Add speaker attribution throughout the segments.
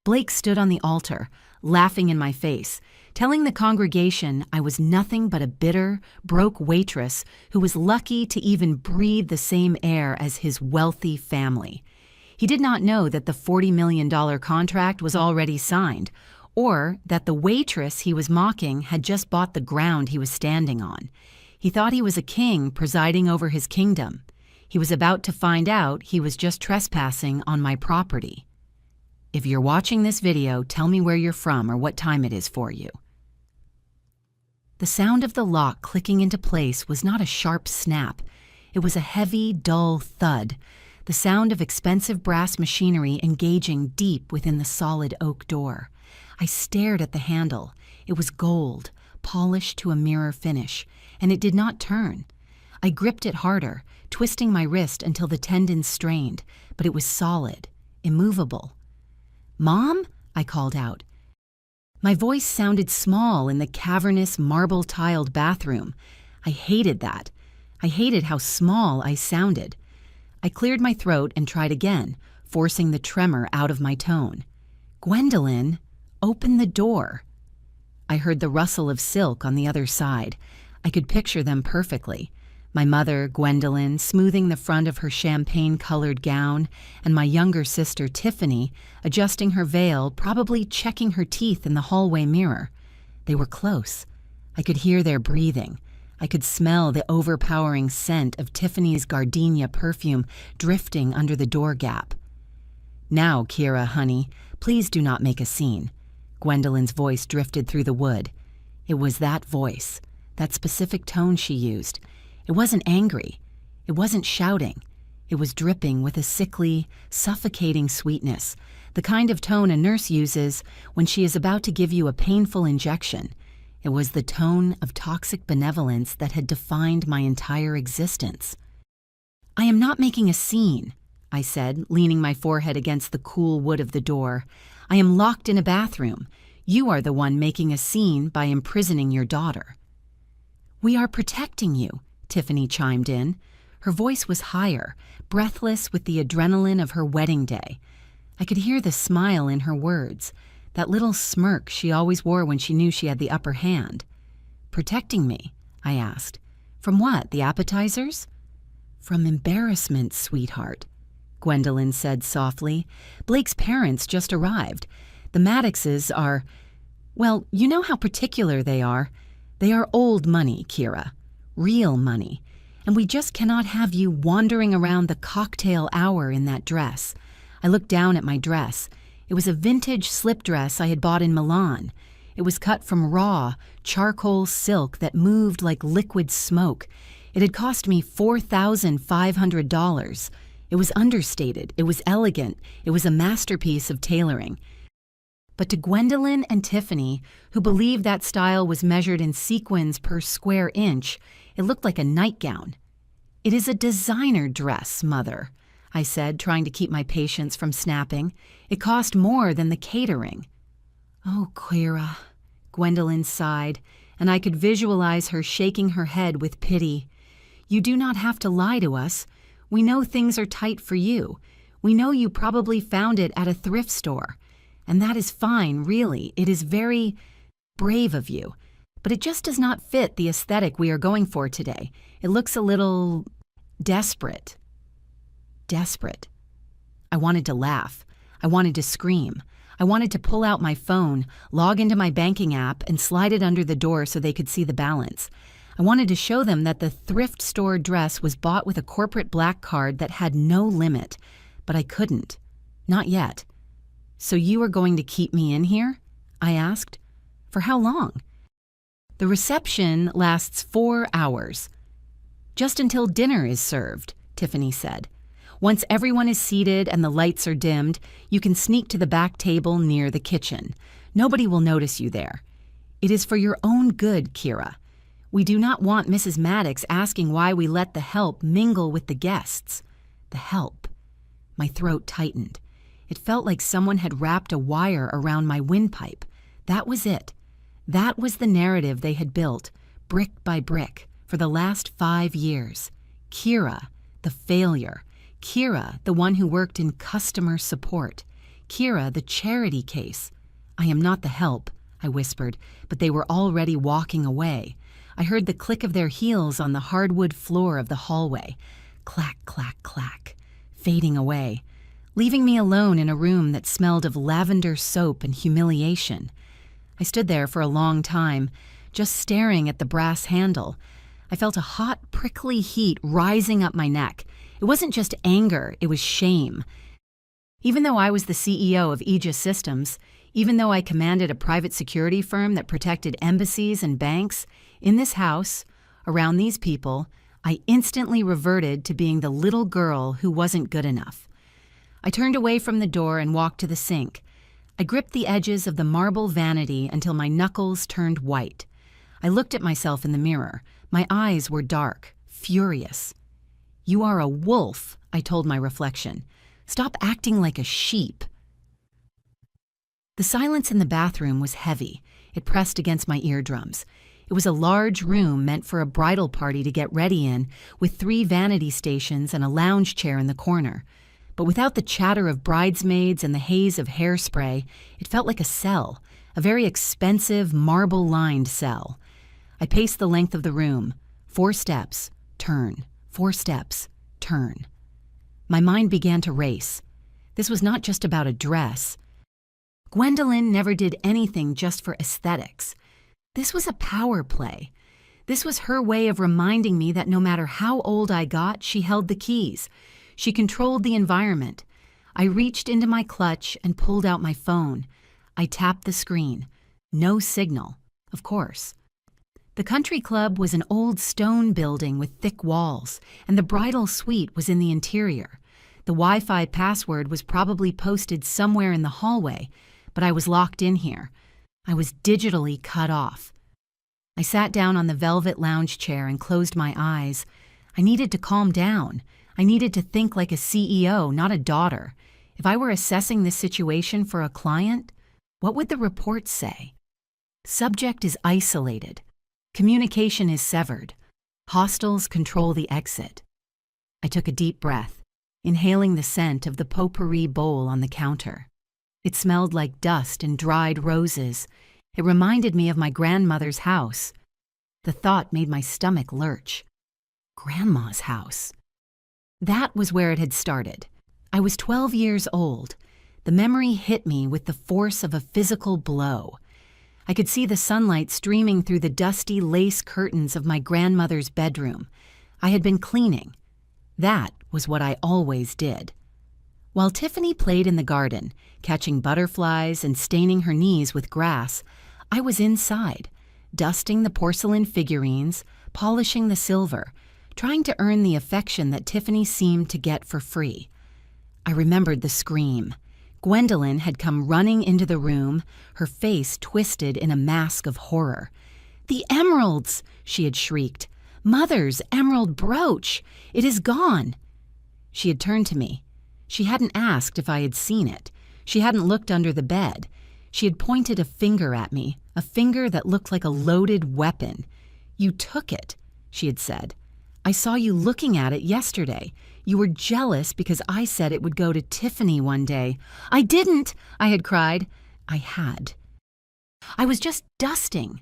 Speaker 1: Blake stood on the altar, laughing in my face, telling the congregation I was nothing but a bitter, broke waitress who was lucky to even breathe the same air as his wealthy family. He did not know that the $40 million contract was already signed, or that the waitress he was mocking had just bought the ground he was standing on. He thought he was a king presiding over his kingdom. He was about to find out he was just trespassing on my property. If you're watching this video, tell me where you're from or what time it is for you. The sound of the lock clicking into place was not a sharp snap. It was a heavy, dull thud, the sound of expensive brass machinery engaging deep within the solid oak door. I stared at the handle. It was gold, polished to a mirror finish, and it did not turn. I gripped it harder, twisting my wrist until the tendons strained, but it was solid, immovable. "Mom?" I called out. My voice sounded small in the cavernous, marble-tiled bathroom. I hated that. I hated how small I sounded. I cleared my throat and tried again, forcing the tremor out of my tone. "Gwendolyn, open the door." I heard the rustle of silk on the other side. I could picture them perfectly. My mother, Gwendolyn, smoothing the front of her champagne-colored gown, and my younger sister, Tiffany, adjusting her veil, probably checking her teeth in the hallway mirror. They were close. I could hear their breathing. I could smell the overpowering scent of Tiffany's gardenia perfume drifting under the door gap. "Now, Kira, honey, please do not make a scene." Gwendolyn's voice drifted through the wood. It was that voice, that specific tone she used. It wasn't angry. It wasn't shouting. It was dripping with a sickly, suffocating sweetness, the kind of tone a nurse uses when she is about to give you a painful injection. It was the tone of toxic benevolence that had defined my entire existence. "I am not making a scene," I said, leaning my forehead against the cool wood of the door. "I am locked in a bathroom. You are the one making a scene by imprisoning your daughter." "We are protecting you," Tiffany chimed in. Her voice was higher, breathless with the adrenaline of her wedding day. I could hear the smile in her words, that little smirk she always wore when she knew she had the upper hand. "Protecting me?" I asked. "From what, the appetizers?" "From embarrassment, sweetheart," Gwendolyn said softly. "Blake's parents just arrived. The Maddoxes are, well, you know how particular they are. They are old money, Kira. Real money. And we just cannot have you wandering around the cocktail hour in that dress." I looked down at my dress. It was a vintage slip dress I had bought in Milan. It was cut from raw, charcoal silk that moved like liquid smoke. It had cost me $4,500. It was understated. It was elegant. It was a masterpiece of tailoring. But to Gwendolyn and Tiffany, who believed that style was measured in sequins per square inch, it looked like a nightgown. "It is a designer dress, Mother," I said, trying to keep my patience from snapping. "It cost more than the catering." "Oh, Kira," Gwendolyn sighed, and I could visualize her shaking her head with pity. "You do not have to lie to us. We know things are tight for you. We know you probably found it at a thrift store. And that is fine, really. It is very brave of you. But it just does not fit the aesthetic we are going for today. It looks a little desperate." Desperate. I wanted to laugh. I wanted to scream. I wanted to pull out my phone, log into my banking app, and slide it under the door so they could see the balance. I wanted to show them that the thrift store dress was bought with a corporate black card that had no limit. But I couldn't. Not yet. "So you are going to keep me in here?" I asked. "For how long?" "The reception lasts 4 hours. Just until dinner is served," Tiffany said. "Once everyone is seated and the lights are dimmed, you can sneak to the back table near the kitchen. Nobody will notice you there. It is for your own good, Kira. We do not want Mrs. Maddox asking why we let the help mingle with the guests." The help. My throat tightened. It felt like someone had wrapped a wire around my windpipe. That was it. That was the narrative they had built, brick by brick, for the last 5 years. Kira, the failure. Kira, the one who worked in customer support. Kira, the charity case. I am not the help, I whispered, but they were already walking away. I heard the click of their heels on the hardwood floor of the hallway. Clack, clack, clack, fading away, leaving me alone in a room that smelled of lavender soap and humiliation. I stood there for a long time, just staring at the brass handle. I felt a hot, prickly heat rising up my neck. It wasn't just anger, it was shame. Even though I was the CEO of Aegis Systems, even though I commanded a private security firm that protected embassies and banks, in this house, around these people, I instantly reverted to being the little girl who wasn't good enough. I turned away from the door and walked to the sink. I gripped the edges of the marble vanity until my knuckles turned white. I looked at myself in the mirror. My eyes were dark, furious. "You are a wolf," I told my reflection. "Stop acting like a sheep." The silence in the bathroom was heavy. It pressed against my eardrums. It was a large room meant for a bridal party to get ready in, with 3 vanity stations and a lounge chair in the corner. But without the chatter of bridesmaids and the haze of hairspray, it felt like a cell, a very expensive, marble-lined cell. I paced the length of the room. 4 steps, turn. 4 steps, turn. My mind began to race. This was not just about a dress. Gwendolyn never did anything just for aesthetics. This was a power play. This was her way of reminding me that no matter how old I got, she held the keys. She controlled the environment. I reached into my clutch and pulled out my phone. I tapped the screen. No signal, of course. The country club was an old stone building with thick walls, and the bridal suite was in the interior. The Wi-Fi password was probably posted somewhere in the hallway, but I was locked in here. I was digitally cut off. I sat down on the velvet lounge chair and closed my eyes. I needed to calm down. I needed to think like a CEO, not a daughter. If I were assessing this situation for a client, what would the report say? Subject is isolated. Communication is severed. Hostiles control the exit. I took a deep breath, inhaling the scent of the potpourri bowl on the counter. It smelled like dust and dried roses. It reminded me of my grandmother's house. The thought made my stomach lurch. Grandma's house. That was where it had started. I was 12 years old. The memory hit me with the force of a physical blow. I could see the sunlight streaming through the dusty lace curtains of my grandmother's bedroom. I had been cleaning. That was what I always did. While Tiffany played in the garden, catching butterflies and staining her knees with grass, I was inside, dusting the porcelain figurines, polishing the silver, trying to earn the affection that Tiffany seemed to get for free. I remembered the scream. Gwendolyn had come running into the room, her face twisted in a mask of horror. "The emeralds!" she had shrieked. "Mother's emerald brooch! It is gone!" She had turned to me. She hadn't asked if I had seen it. She hadn't looked under the bed. She had pointed a finger at me, a finger that looked like a loaded weapon. "You took it," she had said. "I saw you looking at it yesterday. You were jealous because I said it would go to Tiffany one day." "I didn't," I had cried. I had. I was just dusting.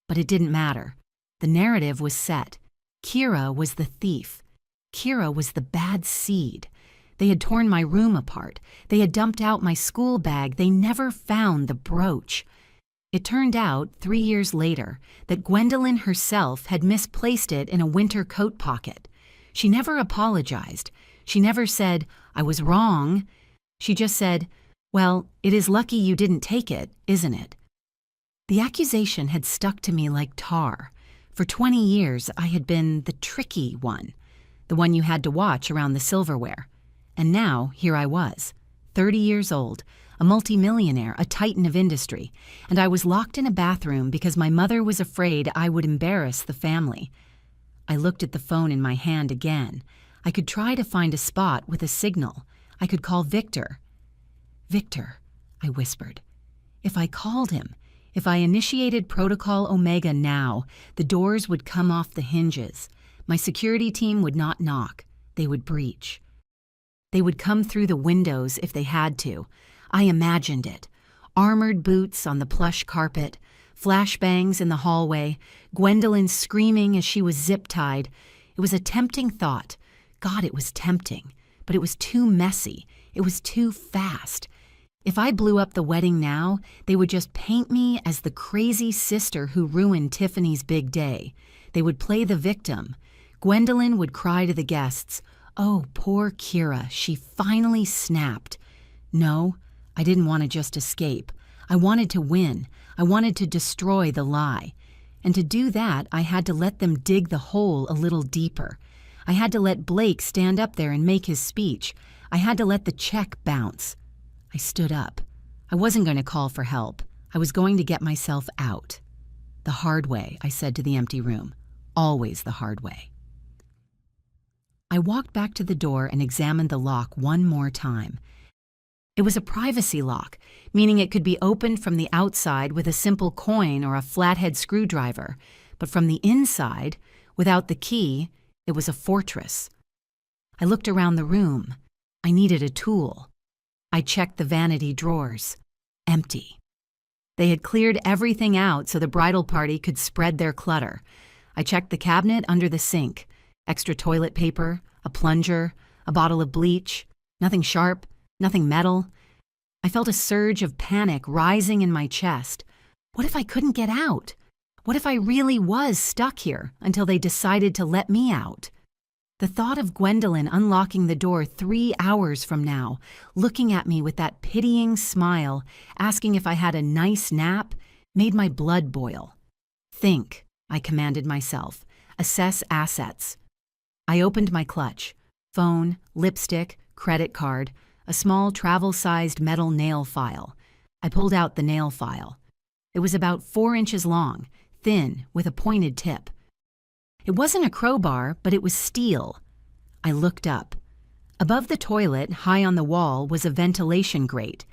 Speaker 1: But it didn't matter. The narrative was set. Kira was the thief. Kira was the bad seed. They had torn my room apart. They had dumped out my school bag. They never found the brooch. It turned out, 3 years later, that Gwendolyn herself had misplaced it in a winter coat pocket. She never apologized. She never said, "I was wrong." She just said, "Well, it is lucky you didn't take it, isn't it?" The accusation had stuck to me like tar. For 20 years, I had been the tricky one, the one you had to watch around the silverware. And now, here I was, 30 years old, a multimillionaire, a titan of industry, and I was locked in a bathroom because my mother was afraid I would embarrass the family. I looked at the phone in my hand again. I could try to find a spot with a signal. I could call Victor. "Victor," I whispered. If I called him, if I initiated Protocol Omega now, the doors would come off the hinges. My security team would not knock. They would breach. They would come through the windows if they had to. I imagined it. Armored boots on the plush carpet, flashbangs in the hallway, Gwendolyn screaming as she was zip-tied. It was a tempting thought. God, it was tempting. But it was too messy. It was too fast. If I blew up the wedding now, they would just paint me as the crazy sister who ruined Tiffany's big day. They would play the victim. Gwendolyn would cry to the guests, "Oh, poor Kira, she finally snapped." No, I didn't want to just escape. I wanted to win. I wanted to destroy the lie. And to do that, I had to let them dig the hole a little deeper. I had to let Blake stand up there and make his speech. I had to let the check bounce. I stood up. I wasn't going to call for help. I was going to get myself out. The hard way, I said to the empty room. Always the hard way. I walked back to the door and examined the lock one more time. It was a privacy lock, meaning it could be opened from the outside with a simple coin or a flathead screwdriver, but from the inside, without the key, it was a fortress. I looked around the room. I needed a tool. I checked the vanity drawers. Empty. They had cleared everything out so the bridal party could spread their clutter. I checked the cabinet under the sink. Extra toilet paper, a plunger, a bottle of bleach. Nothing sharp, nothing metal. I felt a surge of panic rising in my chest. What if I couldn't get out? What if I really was stuck here until they decided to let me out? The thought of Gwendolyn unlocking the door 3 hours from now, looking at me with that pitying smile, asking if I had a nice nap, made my blood boil. Think, I commanded myself. Assess assets. I opened my clutch. Phone, lipstick, credit card, a small travel-sized metal nail file. I pulled out the nail file. It was about 4 inches long, thin, with a pointed tip. It wasn't a crowbar, but it was steel. I looked up. Above the toilet, high on the wall, was a ventilation grate.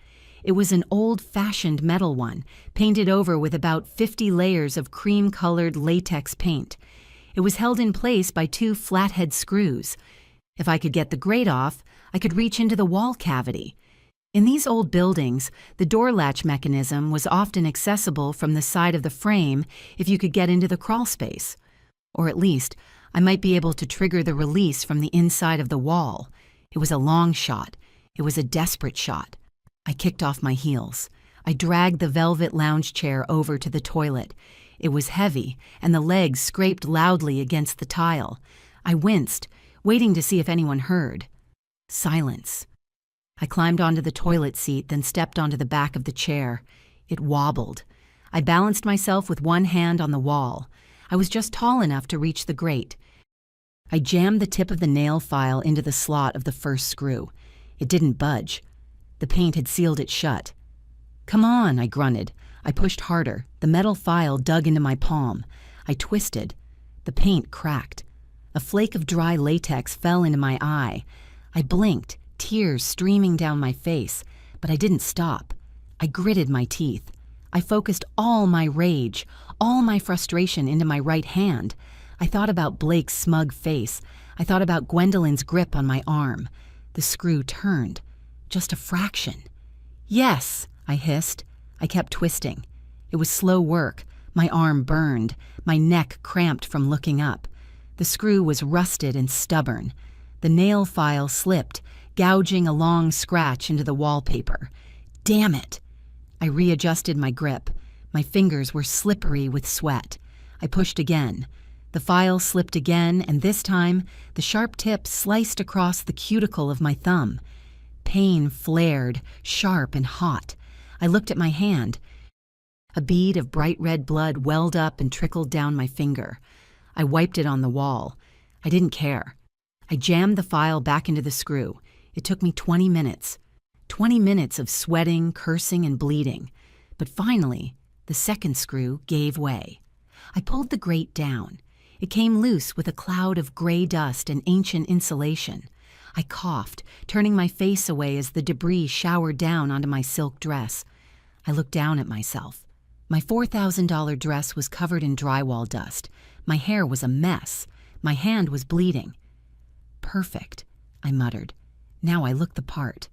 Speaker 1: It was an old-fashioned metal one, painted over with about 50 layers of cream-colored latex paint. It was held in place by 2 flathead screws. If I could get the grate off, I could reach into the wall cavity. In these old buildings, the door latch mechanism was often accessible from the side of the frame if you could get into the crawl space. Or at least, I might be able to trigger the release from the inside of the wall. It was a long shot. It was a desperate shot. I kicked off my heels. I dragged the velvet lounge chair over to the toilet. It was heavy, and the legs scraped loudly against the tile. I winced, waiting to see if anyone heard. Silence. I climbed onto the toilet seat, then stepped onto the back of the chair. It wobbled. I balanced myself with one hand on the wall. I was just tall enough to reach the grate. I jammed the tip of the nail file into the slot of the first screw. It didn't budge. The paint had sealed it shut. "Come on," I grunted. I pushed harder. The metal file dug into my palm. I twisted. The paint cracked. A flake of dry latex fell into my eye. I blinked, tears streaming down my face, but I didn't stop. I gritted my teeth. I focused all my rage, all my frustration into my right hand. I thought about Blake's smug face. I thought about Gwendolyn's grip on my arm. The screw turned. Just a fraction. "Yes," I hissed. I kept twisting. It was slow work. My arm burned. My neck cramped from looking up. The screw was rusted and stubborn. The nail file slipped, gouging a long scratch into the wallpaper. Damn it! I readjusted my grip. My fingers were slippery with sweat. I pushed again. The file slipped again, and this time, the sharp tip sliced across the cuticle of my thumb. Pain flared, sharp and hot. I looked at my hand. A bead of bright red blood welled up and trickled down my finger. I wiped it on the wall. I didn't care. I jammed the file back into the screw. It took me 20 minutes. 20 minutes of sweating, cursing, and bleeding. But finally, the second screw gave way. I pulled the grate down. It came loose with a cloud of gray dust and ancient insulation. I coughed, turning my face away as the debris showered down onto my silk dress. I looked down at myself. My $4,000 dress was covered in drywall dust. My hair was a mess. My hand was bleeding. "Perfect," I muttered. Now I looked the part.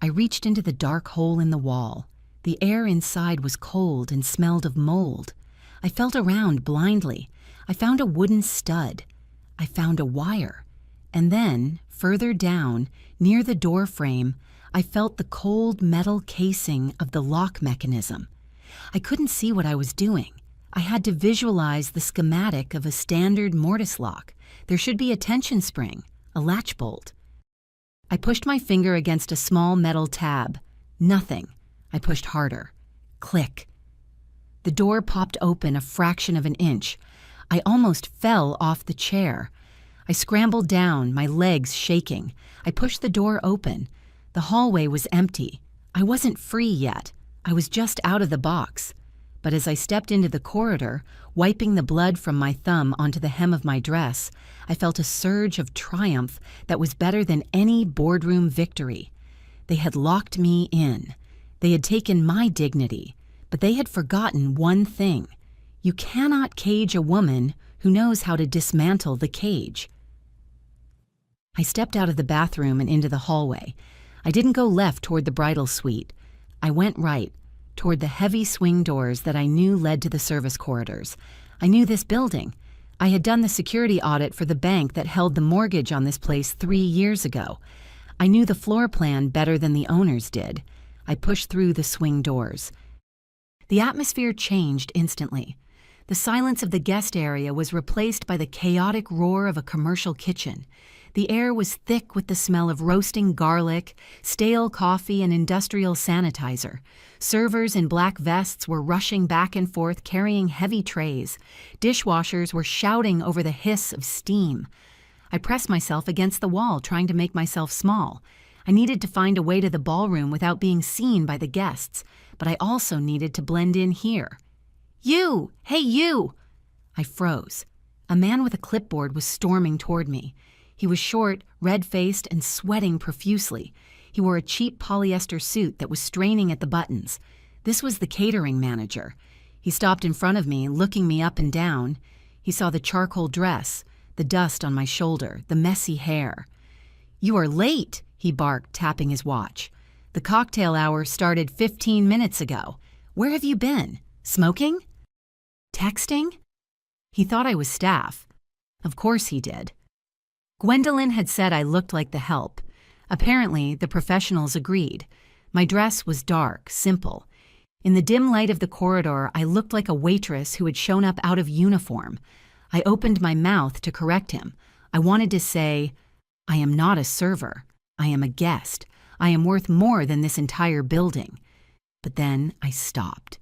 Speaker 1: I reached into the dark hole in the wall. The air inside was cold and smelled of mold. I felt around blindly. I found a wooden stud. I found a wire. And then, further down, near the door frame, I felt the cold metal casing of the lock mechanism. I couldn't see what I was doing. I had to visualize the schematic of a standard mortise lock. There should be a tension spring, a latch bolt. I pushed my finger against a small metal tab. Nothing. I pushed harder. Click. The door popped open a fraction of an inch. I almost fell off the chair. I scrambled down, my legs shaking. I pushed the door open. The hallway was empty. I wasn't free yet. I was just out of the box. But as I stepped into the corridor, wiping the blood from my thumb onto the hem of my dress, I felt a surge of triumph that was better than any boardroom victory. They had locked me in. They had taken my dignity, but they had forgotten one thing. You cannot cage a woman who knows how to dismantle the cage. I stepped out of the bathroom and into the hallway. I didn't go left toward the bridal suite. I went right, toward the heavy swing doors that I knew led to the service corridors. I knew this building. I had done the security audit for the bank that held the mortgage on this place 3 years ago. I knew the floor plan better than the owners did. I pushed through the swing doors. The atmosphere changed instantly. The silence of the guest area was replaced by the chaotic roar of a commercial kitchen. The air was thick with the smell of roasting garlic, stale coffee, and industrial sanitizer. Servers in black vests were rushing back and forth carrying heavy trays. Dishwashers were shouting over the hiss of steam. I pressed myself against the wall, trying to make myself small. I needed to find a way to the ballroom without being seen by the guests, but I also needed to blend in here. You! Hey, you! I froze. A man with a clipboard was storming toward me. He was short, red-faced, and sweating profusely. He wore a cheap polyester suit that was straining at the buttons. This was the catering manager. He stopped in front of me, looking me up and down. He saw the charcoal dress, the dust on my shoulder, the messy hair. "You are late," he barked, tapping his watch. "The cocktail hour started 15 minutes ago. Where have you been? Smoking? Texting?" He thought I was staff. Of course he did. Gwendolyn had said I looked like the help. Apparently, the professionals agreed. My dress was dark, simple. In the dim light of the corridor, I looked like a waitress who had shown up out of uniform. I opened my mouth to correct him. I wanted to say, "I am not a server. I am a guest. I am worth more than this entire building." But then I stopped.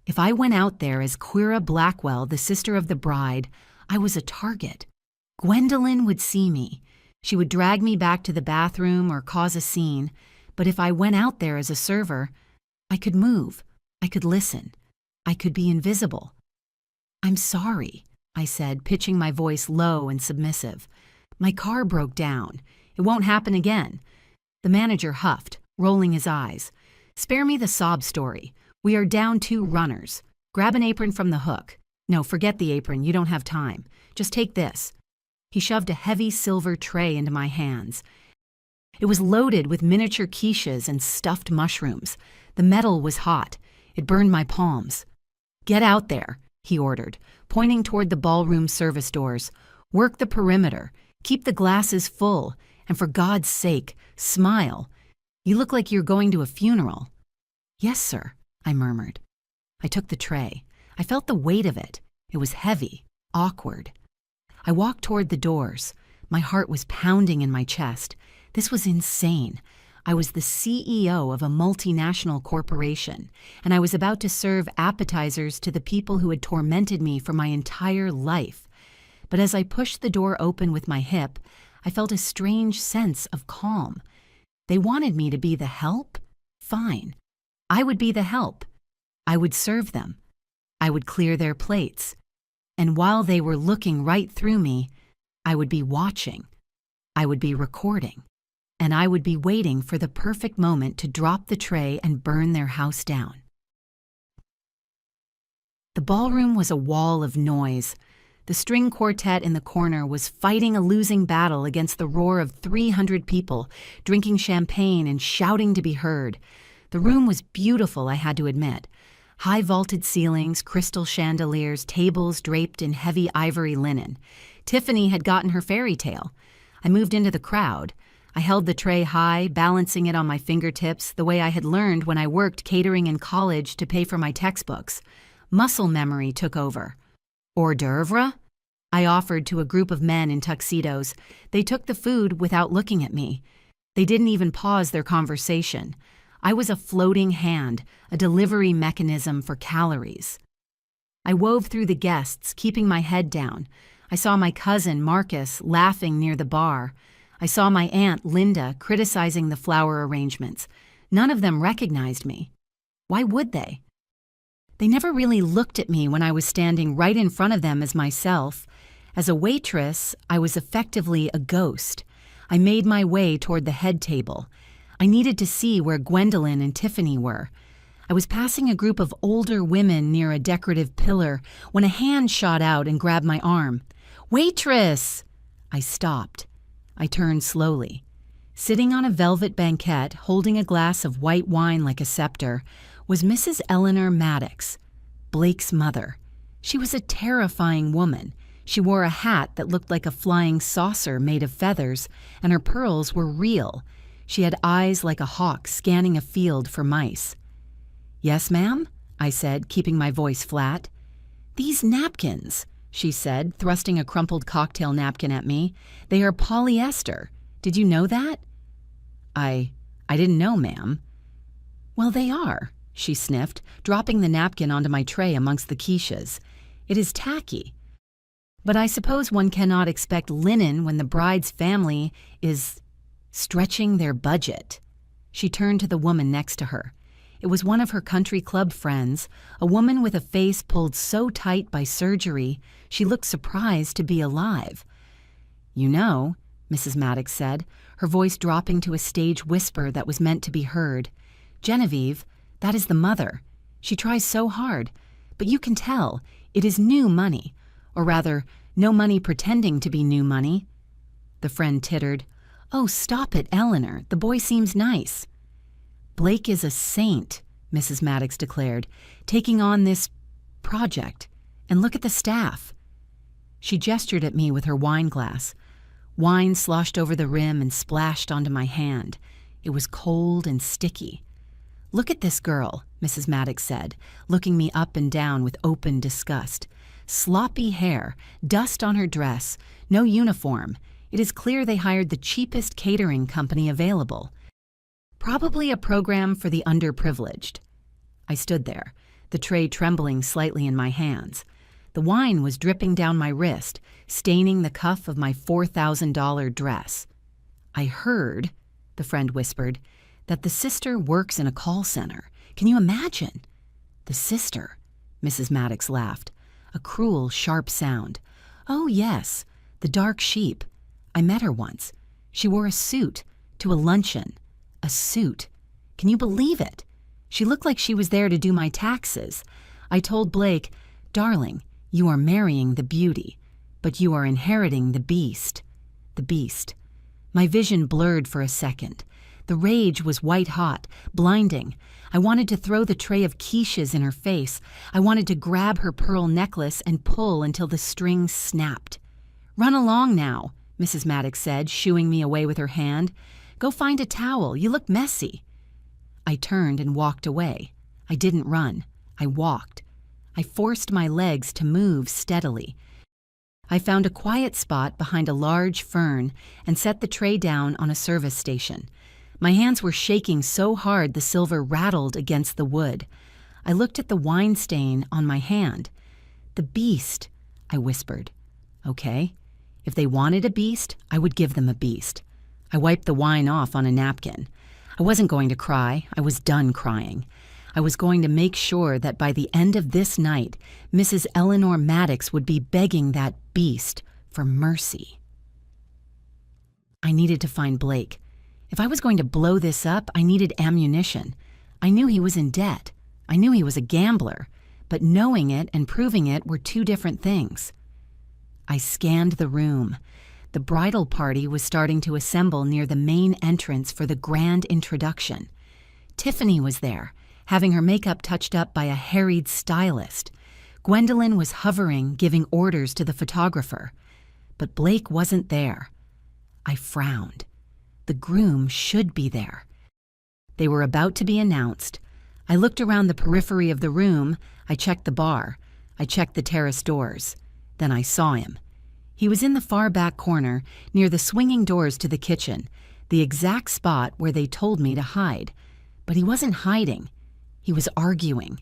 Speaker 1: If I went out there as Quira Blackwell, the sister of the bride, I was a target. Gwendolyn would see me. She would drag me back to the bathroom or cause a scene. But if I went out there as a server, I could move. I could listen. I could be invisible. "I'm sorry," I said, pitching my voice low and submissive. "My car broke down. It won't happen again." The manager huffed, rolling his eyes. "Spare me the sob story. We are down 2 runners. Grab an apron from the hook. No, forget the apron. You don't have time. Just take this." He shoved a heavy silver tray into my hands. It was loaded with miniature quiches and stuffed mushrooms. The metal was hot. It burned my palms. "Get out there," he ordered, pointing toward the ballroom service doors. "Work the perimeter. Keep the glasses full. And for God's sake, smile. You look like you're going to a funeral." "Yes, sir," I murmured. I took the tray. I felt the weight of it. It was heavy, awkward. I walked toward the doors. My heart was pounding in my chest. This was insane. I was the CEO of a multinational corporation, and I was about to serve appetizers to the people who had tormented me for my entire life. But as I pushed the door open with my hip, I felt a strange sense of calm. They wanted me to be the help? Fine. I would be the help. I would serve them. I would clear their plates. And while they were looking right through me, I would be watching. I would be recording. And I would be waiting for the perfect moment to drop the tray and burn their house down. The ballroom was a wall of noise. The string quartet in the corner was fighting a losing battle against the roar of 300 people, drinking champagne and shouting to be heard. The room was beautiful, I had to admit. High vaulted ceilings, crystal chandeliers, tables draped in heavy ivory linen. Tiffany had gotten her fairy tale. I moved into the crowd. I held the tray high, balancing it on my fingertips the way I had learned when I worked catering in college to pay for my textbooks. Muscle memory took over. Hors d'oeuvre? I offered to a group of men in tuxedos. They took the food without looking at me. They didn't even pause their conversation. I was a floating hand, a delivery mechanism for calories. I wove through the guests, keeping my head down. I saw my cousin, Marcus, laughing near the bar. I saw my aunt, Linda, criticizing the flower arrangements. None of them recognized me. Why would they? They never really looked at me when I was standing right in front of them as myself. As a waitress, I was effectively a ghost. I made my way toward the head table. I needed to see where Gwendolyn and Tiffany were. I was passing a group of older women near a decorative pillar when a hand shot out and grabbed my arm. "Waitress!" I stopped. I turned slowly. Sitting on a velvet banquette, holding a glass of white wine like a scepter, was Mrs. Eleanor Maddox, Blake's mother. She was a terrifying woman. She wore a hat that looked like a flying saucer made of feathers, and her pearls were real. She had eyes like a hawk scanning a field for mice. "Yes, ma'am?" I said, keeping my voice flat. "These napkins," she said, thrusting a crumpled cocktail napkin at me. "They are polyester. Did you know that?" I didn't know, ma'am." "Well, they are," she sniffed, dropping the napkin onto my tray amongst the quiches. "It is tacky. But I suppose one cannot expect linen when the bride's family is stretching their budget." She turned to the woman next to her. It was one of her country club friends, a woman with a face pulled so tight by surgery she looked surprised to be alive. "You know," Mrs. Maddox said, her voice dropping to a stage whisper that was meant to be heard, "Genevieve, that is the mother. She tries so hard, but you can tell it is new money, or rather, no money pretending to be new money." The friend tittered. "Oh, stop it, Eleanor. The boy seems nice." "Blake is a saint," Mrs. Maddox declared, "taking on this project. And look at the staff." She gestured at me with her wine glass. Wine sloshed over the rim and splashed onto my hand. It was cold and sticky. "Look at this girl," Mrs. Maddox said, looking me up and down with open disgust. "Sloppy hair, dust on her dress, no uniform. It is clear they hired the cheapest catering company available. Probably a program for the underprivileged." I stood there, the tray trembling slightly in my hands. The wine was dripping down my wrist, staining the cuff of my $4,000 dress. "I heard," the friend whispered, "that the sister works in a call center. Can you imagine?" "The sister," Mrs. Maddox laughed, a cruel, sharp sound. "Oh, yes, the dark sheep. I met her once. She wore a suit to a luncheon. A suit. Can you believe it? She looked like she was there to do my taxes. I told Blake, 'Darling, you are marrying the beauty, but you are inheriting the beast.' The beast." My vision blurred for a second. The rage was white-hot, blinding. I wanted to throw the tray of quiches in her face. I wanted to grab her pearl necklace and pull until the strings snapped. "Run along now," Mrs. Maddox said, shooing me away with her hand. "Go find a towel. You look messy." I turned and walked away. I didn't run. I walked. I forced my legs to move steadily. I found a quiet spot behind a large fern and set the tray down on a service station. My hands were shaking so hard the silver rattled against the wood. I looked at the wine stain on my hand. "The beast," I whispered. "Okay. If they wanted a beast, I would give them a beast." I wiped the wine off on a napkin. I wasn't going to cry. I was done crying. I was going to make sure that by the end of this night, Mrs. Eleanor Maddox would be begging that beast for mercy. I needed to find Blake. If I was going to blow this up, I needed ammunition. I knew he was in debt. I knew he was a gambler. But knowing it and proving it were two different things. I scanned the room. The bridal party was starting to assemble near the main entrance for the grand introduction. Tiffany was there, having her makeup touched up by a harried stylist. Gwendolyn was hovering, giving orders to the photographer. But Blake wasn't there. I frowned. The groom should be there. They were about to be announced. I looked around the periphery of the room. I checked the bar. I checked the terrace doors. Then I saw him. He was in the far back corner, near the swinging doors to the kitchen, the exact spot where they told me to hide. But he wasn't hiding. He was arguing.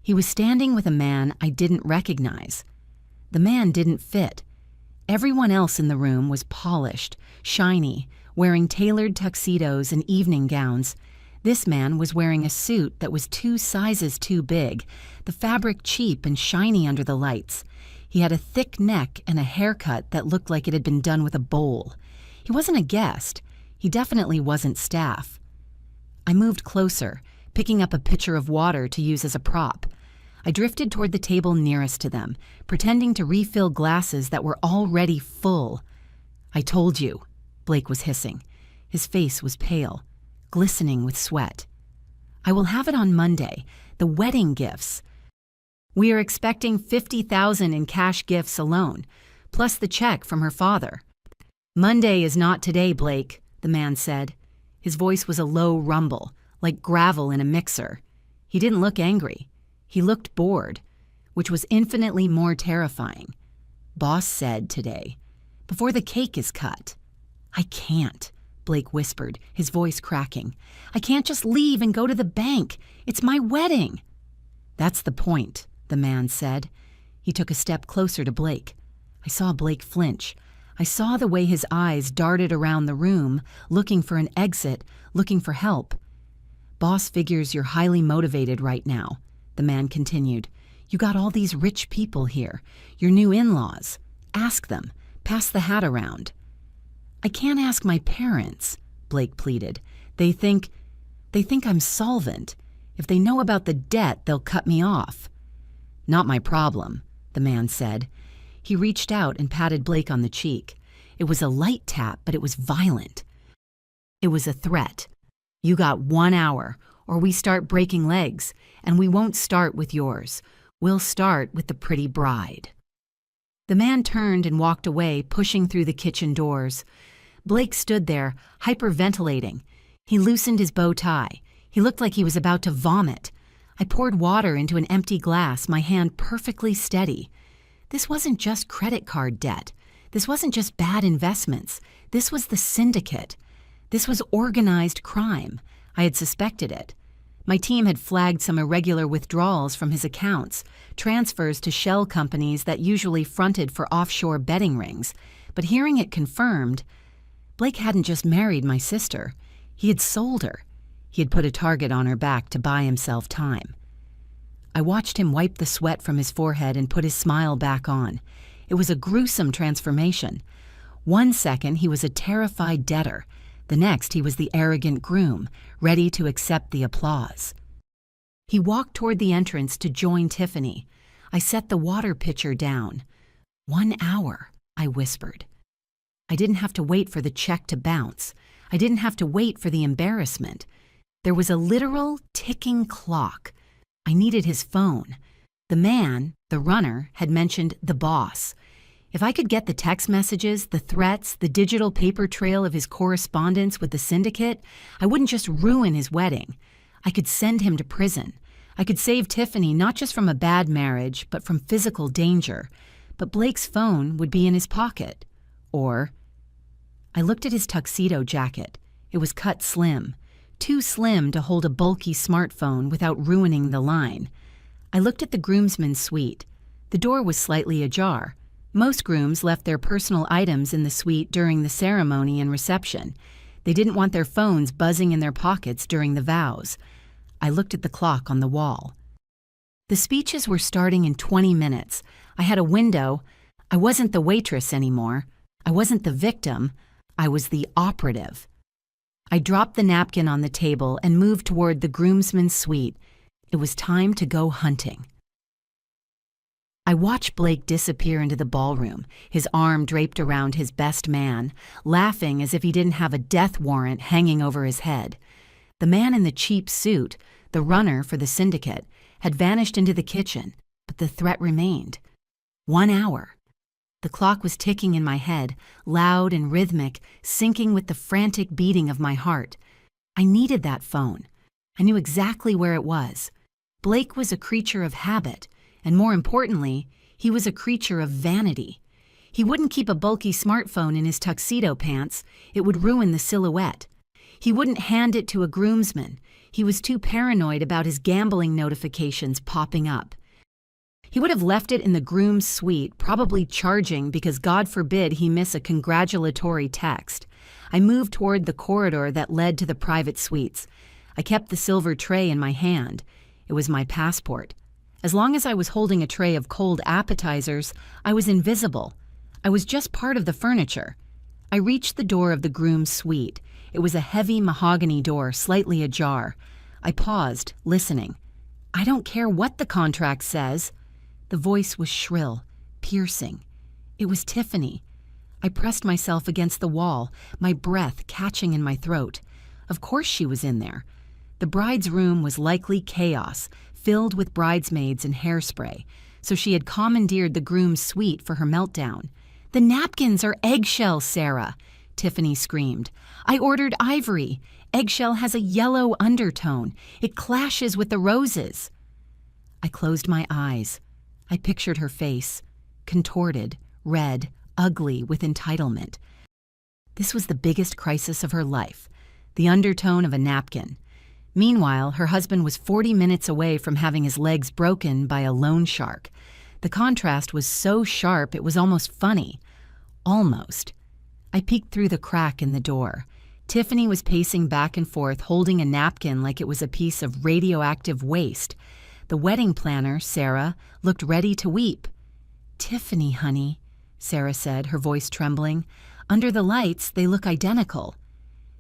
Speaker 1: He was standing with a man I didn't recognize. The man didn't fit. Everyone else in the room was polished, shiny, wearing tailored tuxedos and evening gowns. This man was wearing a suit that was 2 sizes too big, the fabric cheap and shiny under the lights. He had a thick neck and a haircut that looked like it had been done with a bowl. He wasn't a guest. He definitely wasn't staff. I moved closer, picking up a pitcher of water to use as a prop. I drifted toward the table nearest to them, pretending to refill glasses that were already full. "I told you," Blake was hissing. His face was pale, glistening with sweat. "I will have it on Monday, the wedding gifts. We are expecting $50,000 in cash gifts alone, plus the check from her father." "Monday is not today, Blake," the man said. His voice was a low rumble, like gravel in a mixer. He didn't look angry. He looked bored, which was infinitely more terrifying. "Boss said today, before the cake is cut." "I can't," Blake whispered, his voice cracking. "I can't just leave and go to the bank. It's my wedding." "That's the point," the man said. He took a step closer to Blake. I saw Blake flinch. I saw the way his eyes darted around the room, looking for an exit, looking for help. "Boss figures you're highly motivated right now," the man continued. "You got all these rich people here, your new in-laws. Ask them. Pass the hat around." "I can't ask my parents," Blake pleaded. They think I'm solvent. If they know about the debt, they'll cut me off." "Not my problem," the man said. He reached out and patted Blake on the cheek. It was a light tap, but it was violent. It was a threat. "You got 1 hour, or we start breaking legs, and we won't start with yours. We'll start with the pretty bride." The man turned and walked away, pushing through the kitchen doors. Blake stood there, hyperventilating. He loosened his bow tie. He looked like he was about to vomit. I poured water into an empty glass, my hand perfectly steady. This wasn't just credit card debt. This wasn't just bad investments. This was the syndicate. This was organized crime. I had suspected it. My team had flagged some irregular withdrawals from his accounts, transfers to shell companies that usually fronted for offshore betting rings. But hearing it confirmed, Blake hadn't just married my sister. He had sold her. He had put a target on her back to buy himself time. I watched him wipe the sweat from his forehead and put his smile back on. It was a gruesome transformation. 1 second, he was a terrified debtor. The next, he was the arrogant groom, ready to accept the applause. He walked toward the entrance to join Tiffany. I set the water pitcher down. 1 hour, I whispered. I didn't have to wait for the check to bounce. I didn't have to wait for the embarrassment. There was a literal ticking clock. I needed his phone. The man, the runner, had mentioned the boss. If I could get the text messages, the threats, the digital paper trail of his correspondence with the syndicate, I wouldn't just ruin his wedding. I could send him to prison. I could save Tiffany not just from a bad marriage, but from physical danger. But Blake's phone would be in his pocket. Or I looked at his tuxedo jacket. It was cut slim. Too slim to hold a bulky smartphone without ruining the line. I looked at the groomsmen's suite. The door was slightly ajar. Most grooms left their personal items in the suite during the ceremony and reception. They didn't want their phones buzzing in their pockets during the vows. I looked at the clock on the wall. The speeches were starting in 20 minutes. I had a window. I wasn't the waitress anymore. I wasn't the victim. I was the operative. I dropped the napkin on the table and moved toward the groomsmen's suite. It was time to go hunting. I watched Blake disappear into the ballroom, his arm draped around his best man, laughing as if he didn't have a death warrant hanging over his head. The man in the cheap suit, the runner for the syndicate, had vanished into the kitchen, but the threat remained. 1 hour. The clock was ticking in my head, loud and rhythmic, syncing with the frantic beating of my heart. I needed that phone. I knew exactly where it was. Blake was a creature of habit, and more importantly, he was a creature of vanity. He wouldn't keep a bulky smartphone in his tuxedo pants. It would ruin the silhouette. He wouldn't hand it to a groomsman. He was too paranoid about his gambling notifications popping up. He would have left it in the groom's suite, probably charging because God forbid he miss a congratulatory text. I moved toward the corridor that led to the private suites. I kept the silver tray in my hand. It was my passport. As long as I was holding a tray of cold appetizers, I was invisible. I was just part of the furniture. I reached the door of the groom's suite. It was a heavy mahogany door, slightly ajar. I paused, listening. I don't care what the contract says. The voice was shrill, piercing. It was Tiffany. I pressed myself against the wall, my breath catching in my throat. Of course she was in there. The bride's room was likely chaos, filled with bridesmaids and hairspray, so she had commandeered the groom's suite for her meltdown. "The napkins are eggshell, Sarah," Tiffany screamed. "I ordered ivory. Eggshell has a yellow undertone. It clashes with the roses." I closed my eyes. I pictured her face, contorted, red, ugly with entitlement. This was the biggest crisis of her life, the undertone of a napkin. Meanwhile, her husband was 40 minutes away from having his legs broken by a loan shark. The contrast was so sharp it was almost funny. Almost. I peeked through the crack in the door. Tiffany was pacing back and forth, holding a napkin like it was a piece of radioactive waste. The wedding planner, Sarah, looked ready to weep. "Tiffany, honey," Sarah said, her voice trembling. "Under the lights, they look identical."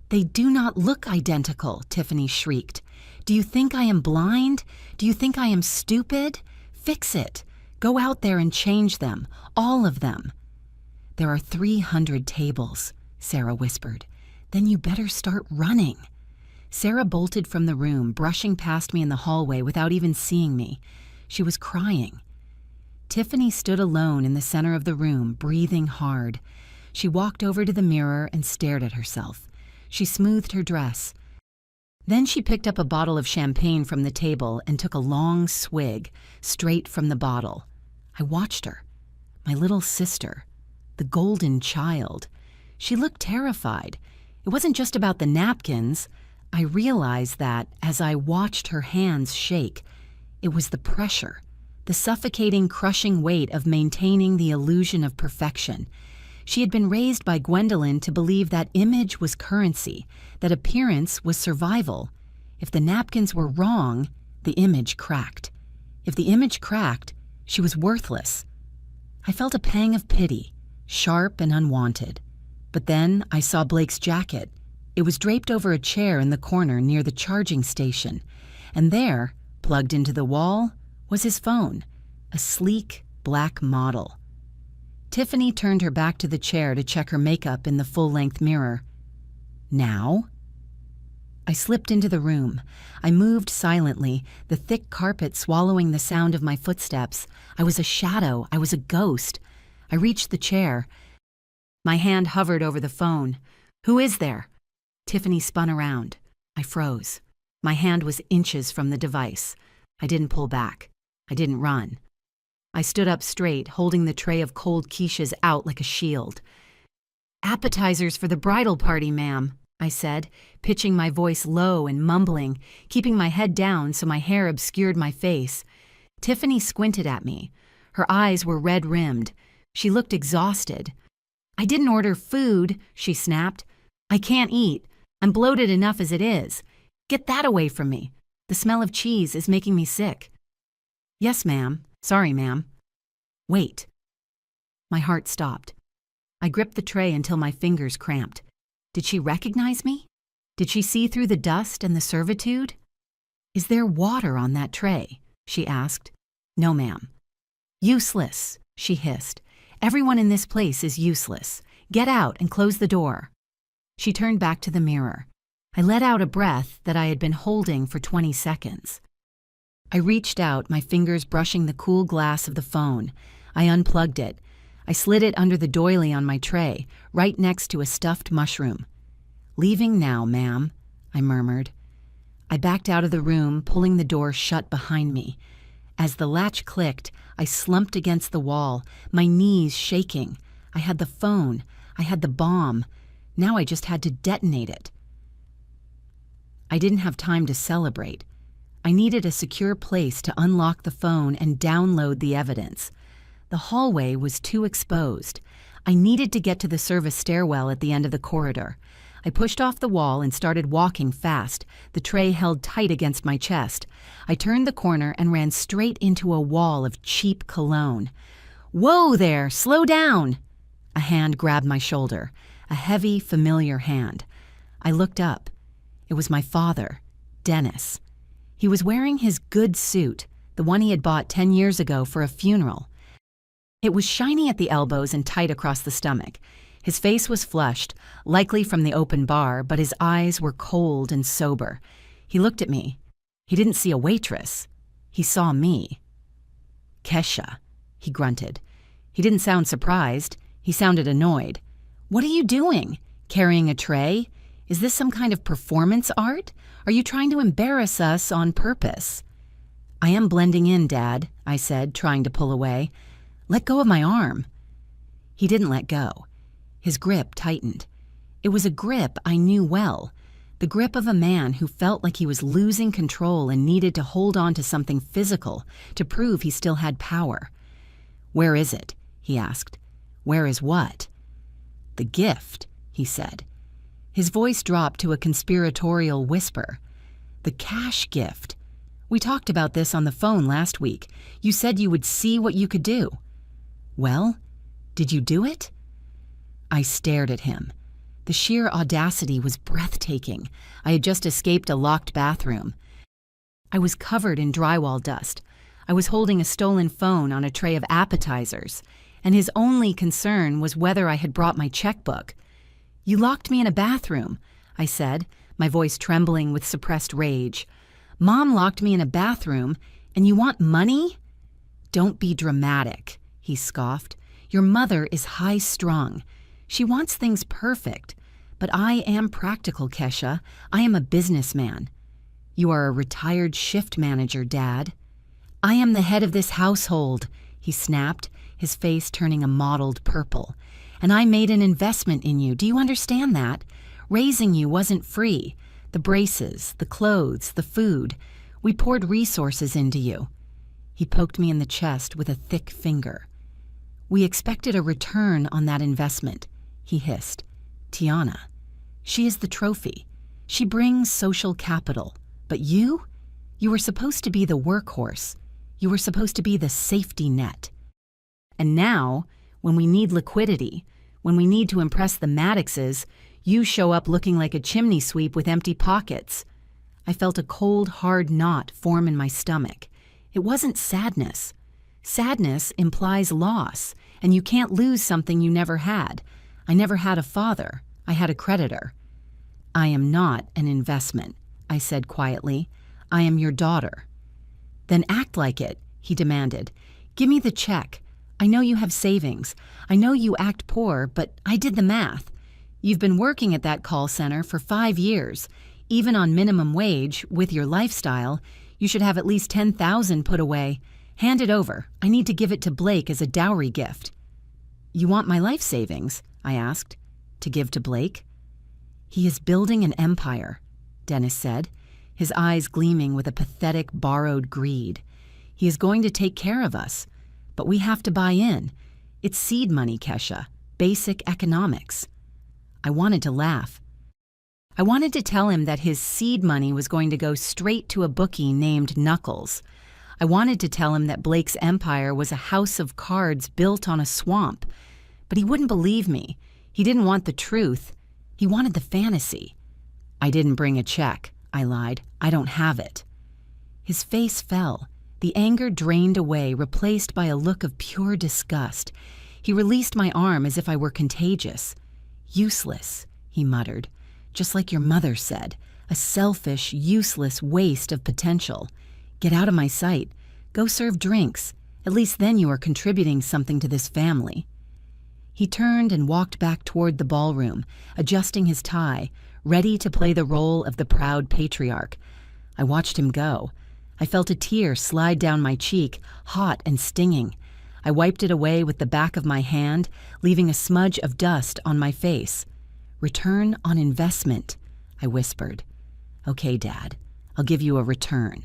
Speaker 1: "They do not look identical," Tiffany shrieked. "Do you think I am blind? Do you think I am stupid? Fix it. Go out there and change them, all of them." "There are 300 tables," Sarah whispered. "Then you better start running." Sarah bolted from the room, brushing past me in the hallway without even seeing me. She was crying. Tiffany stood alone in the center of the room, breathing hard. She walked over to the mirror and stared at herself. She smoothed her dress. Then she picked up a bottle of champagne from the table and took a long swig, straight from the bottle. I watched her. My little sister. The golden child. She looked terrified. It wasn't just about the napkins. I realized that, as I watched her hands shake, it was the pressure, the suffocating, crushing weight of maintaining the illusion of perfection. She had been raised by Gwendolyn to believe that image was currency, that appearance was survival. If the napkins were wrong, the image cracked. If the image cracked, she was worthless. I felt a pang of pity, sharp and unwanted. But then I saw Blake's jacket. It was draped over a chair in the corner near the charging station, and there, plugged into the wall, was his phone, a sleek, black model. Tiffany turned her back to the chair to check her makeup in the full-length mirror. "Now?" I slipped into the room. I moved silently, the thick carpet swallowing the sound of my footsteps. I was a shadow. I was a ghost. I reached the chair. My hand hovered over the phone. "Who is there?" Tiffany spun around. I froze. My hand was inches from the device. I didn't pull back. I didn't run. I stood up straight, holding the tray of cold quiches out like a shield. "Appetizers for the bridal party, ma'am," I said, pitching my voice low and mumbling, keeping my head down so my hair obscured my face. Tiffany squinted at me. Her eyes were red-rimmed. She looked exhausted. "I didn't order food," she snapped. "I can't eat. I'm bloated enough as it is. Get that away from me. The smell of cheese is making me sick." "Yes, ma'am. Sorry, ma'am." "Wait." My heart stopped. I gripped the tray until my fingers cramped. Did she recognize me? Did she see through the dust and the servitude? "Is there water on that tray?" she asked. "No, ma'am." Useless, she hissed. Everyone in this place is useless. Get out and close the door. She turned back to the mirror. I let out a breath that I had been holding for 20 seconds. I reached out, my fingers brushing the cool glass of the phone. I unplugged it. I slid it under the doily on my tray, right next to a stuffed mushroom. "Leaving now, ma'am," I murmured. I backed out of the room, pulling the door shut behind me. As the latch clicked, I slumped against the wall, my knees shaking. I had the phone. I had the bomb. Now I just had to detonate it. I didn't have time to celebrate. I needed a secure place to unlock the phone and download the evidence. The hallway was too exposed. I needed to get to the service stairwell at the end of the corridor. I pushed off the wall and started walking fast, the tray held tight against my chest. I turned the corner and ran straight into a wall of cheap cologne. "Whoa there! Slow down!" A hand grabbed my shoulder, a heavy, familiar hand. I looked up. It was my father, Dennis. He was wearing his good suit, the one he had bought 10 years ago for a funeral. It was shiny at the elbows and tight across the stomach. His face was flushed, likely from the open bar, but his eyes were cold and sober. He looked at me. He didn't see a waitress. He saw me. "Kesha," he grunted. He didn't sound surprised. He sounded annoyed. "What are you doing? Carrying a tray? Is this some kind of performance art? Are you trying to embarrass us on purpose?" "I am blending in, Dad," I said, trying to pull away. "Let go of my arm." He didn't let go. His grip tightened. It was a grip I knew well, the grip of a man who felt like he was losing control and needed to hold on to something physical to prove he still had power. "Where is it?" he asked. "Where is what?" "The gift," he said. His voice dropped to a conspiratorial whisper. "The cash gift. We talked about this on the phone last week. You said you would see what you could do. Well, did you do it?" I stared at him. The sheer audacity was breathtaking. I had just escaped a locked bathroom. I was covered in drywall dust. I was holding a stolen phone on a tray of appetizers, and his only concern was whether I had brought my checkbook. "You locked me in a bathroom," I said, my voice trembling with suppressed rage. "Mom locked me in a bathroom, and you want money?" "Don't be dramatic," he scoffed. "Your mother is high-strung. She wants things perfect. But I am practical, Kesha. I am a businessman." "You are a retired shift manager, Dad." "I am the head of this household," he snapped, his face turning a mottled purple. "And I made an investment in you. Do you understand that? Raising you wasn't free. The braces, the clothes, the food. We poured resources into you." He poked me in the chest with a thick finger. "We expected a return on that investment," he hissed. "Tiana. She is the trophy. She brings social capital. But you were supposed to be the workhorse. You were supposed to be the safety net. And now, when we need liquidity, when we need to impress the Maddoxes, you show up looking like a chimney sweep with empty pockets." I felt a cold, hard knot form in my stomach. It wasn't sadness. Sadness implies loss, and you can't lose something you never had. I never had a father. I had a creditor. "I am not an investment," I said quietly. "I am your daughter." "Then act like it," he demanded. "Give me the check. I know you have savings. I know you act poor, but I did the math. You've been working at that call center for 5 years. Even on minimum wage, with your lifestyle, you should have at least $10,000 put away. Hand it over. I need to give it to Blake as a dowry gift." "You want my life savings?" I asked. "To give to Blake?" "He is building an empire," Dennis said, his eyes gleaming with a pathetic, borrowed greed. "He is going to take care of us. But we have to buy in. It's seed money, Kesha. Basic economics." I wanted to laugh. I wanted to tell him that his seed money was going to go straight to a bookie named Knuckles. I wanted to tell him that Blake's empire was a house of cards built on a swamp. But he wouldn't believe me. He didn't want the truth. He wanted the fantasy. "I didn't bring a check," I lied. "I don't have it." His face fell. The anger drained away, replaced by a look of pure disgust. He released my arm as if I were contagious. "Useless," he muttered, "just like your mother said. A selfish, useless waste of potential. Get out of my sight. Go serve drinks. At least then you are contributing something to this family." He turned and walked back toward the ballroom, adjusting his tie, ready to play the role of the proud patriarch. I watched him go. I felt a tear slide down my cheek, hot and stinging. I wiped it away with the back of my hand, leaving a smudge of dust on my face. "Return on investment," I whispered. "Okay, Dad, I'll give you a return.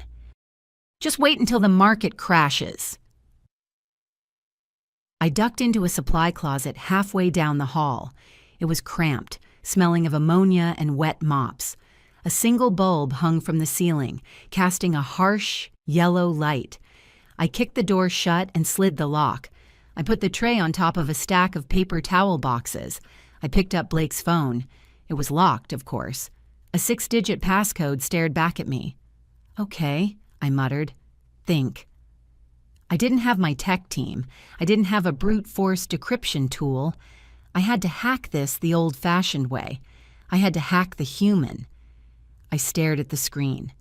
Speaker 1: Just wait until the market crashes." I ducked into a supply closet halfway down the hall. It was cramped, smelling of ammonia and wet mops. A single bulb hung from the ceiling, casting a harsh, yellow light. I kicked the door shut and slid the lock. I put the tray on top of a stack of paper towel boxes. I picked up Blake's phone. It was locked, of course. A 6-digit passcode stared back at me. "Okay," I muttered. "Think." I didn't have my tech team. I didn't have a brute force decryption tool. I had to hack this the old-fashioned way. I had to hack the human. I stared at the screen.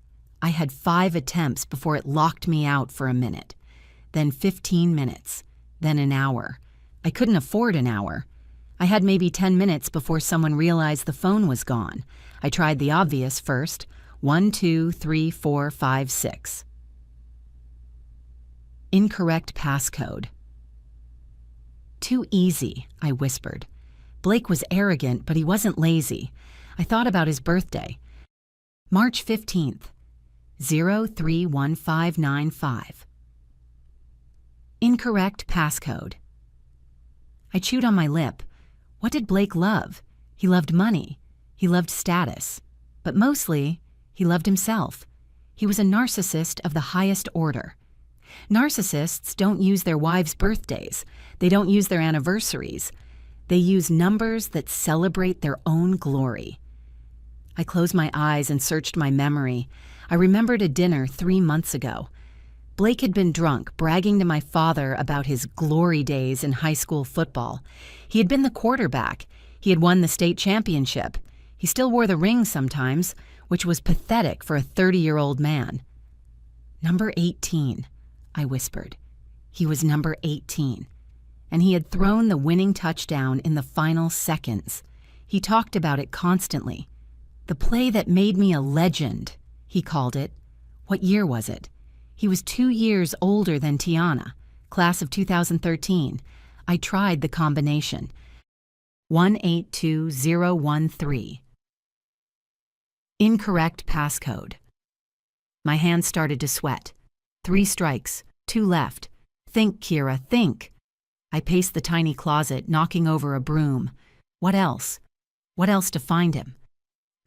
Speaker 1: I had 5 attempts before it locked me out for a minute. Then 15 minutes. Then an hour. I couldn't afford an hour. I had maybe 10 minutes before someone realized the phone was gone. I tried the obvious first. 1, 2, 3, 4, 5, 6. Incorrect passcode. "Too easy," I whispered. Blake was arrogant, but he wasn't lazy. I thought about his birthday. March 15th, 031595. Incorrect passcode. I chewed on my lip. What did Blake love? He loved money. He loved status. But mostly, he loved himself. He was a narcissist of the highest order. Narcissists don't use their wives' birthdays. They don't use their anniversaries. They use numbers that celebrate their own glory. I closed my eyes and searched my memory. I remembered a dinner 3 months ago. Blake had been drunk, bragging to my father about his glory days in high school football. He had been the quarterback. He had won the state championship. He still wore the ring sometimes, which was pathetic for a 30-year-old man. "Number 18. I whispered. He was number 18. And he had thrown the winning touchdown in the final seconds. He talked about it constantly. "The play that made me a legend," he called it. What year was it? He was 2 years older than Tiana, class of 2013. I tried the combination. 182013. Incorrect passcode. My hands started to sweat. 3 strikes, 2 left. Think, Kira, think. I paced the tiny closet, knocking over a broom. What else? What else to find him?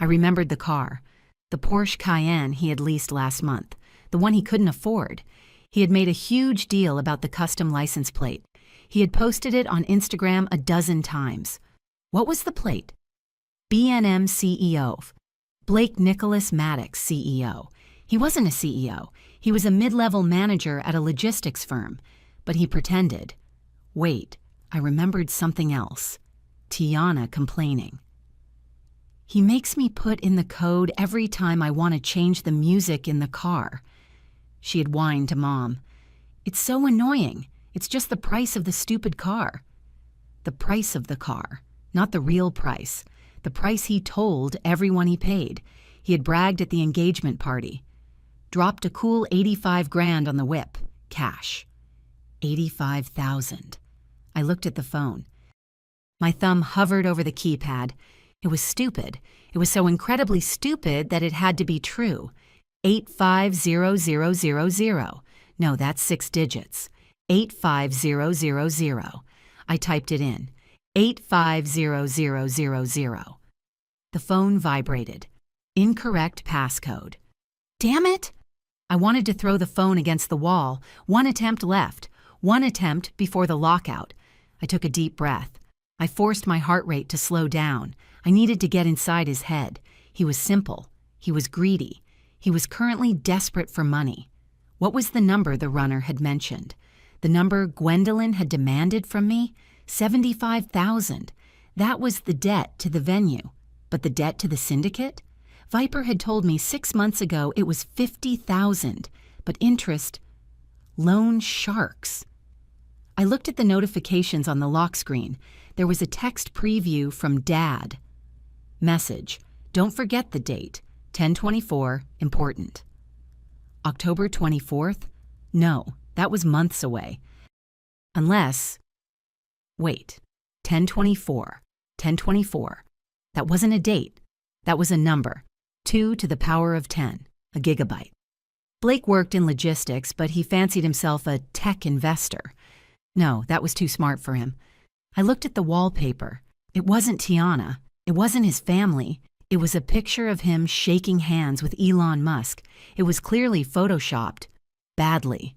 Speaker 1: I remembered the car, the Porsche Cayenne he had leased last month, the one he couldn't afford. He had made a huge deal about the custom license plate. He had posted it on Instagram a dozen times. What was the plate? B&M CEO. Blake Nicholas Maddox CEO. He wasn't a CEO. He was a mid-level manager at a logistics firm, but he pretended. Wait, I remembered something else. Tiana complaining. He makes me put in the code every time I want to change the music in the car. She had whined to Mom. It's so annoying. It's just the price of the stupid car. The price of the car, not the real price. The price he told everyone he paid. He had bragged at the engagement party. Dropped a cool 85 grand on the whip, cash. 85,000. I looked at the phone. My thumb hovered over the keypad. It was stupid. It was so incredibly stupid that it had to be true. 850000. No, that's 6 digits. 85000. I typed it in. 850000. The phone vibrated. Incorrect passcode. Damn it! I wanted to throw the phone against the wall. 1 attempt left. 1 attempt before the lockout. I took a deep breath. I forced my heart rate to slow down. I needed to get inside his head. He was simple. He was greedy. He was currently desperate for money. What was the number the runner had mentioned? The number Gwendolyn had demanded from me? $75,000. That was the debt to the venue. But the debt to the syndicate? Viper had told me 6 months ago it was $50,000. But interest... Loan sharks. I looked at the notifications on the lock screen. There was a text preview from Dad. Message. Don't forget the date. 10/24, important. October 24th? No, that was months away. Unless... Wait. 10/24. 10/24. That wasn't a date. That was a number. 2 to the power of 10. A gigabyte. Blake worked in logistics, but he fancied himself a tech investor. No, that was too smart for him. I looked at the wallpaper. It wasn't Tiana. It wasn't his family. It was a picture of him shaking hands with Elon Musk. It was clearly photoshopped. Badly.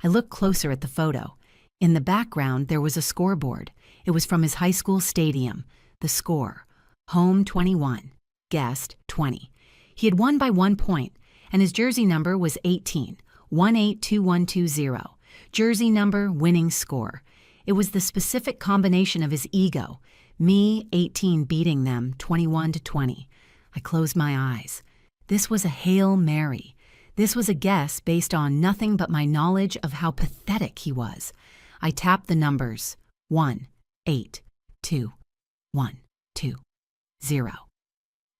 Speaker 1: I looked closer at the photo. In the background, there was a scoreboard. It was from his high school stadium. The score. Home 21. Guest 20. He had won by 1 point, and his jersey number was 18. 182120. Jersey number, winning score. It was the specific combination of his ego. Me, 18, beating them, 21-20. I closed my eyes. This was a Hail Mary. This was a guess based on nothing but my knowledge of how pathetic he was. I tapped the numbers. 1, 8, 2, 1, 2, 0.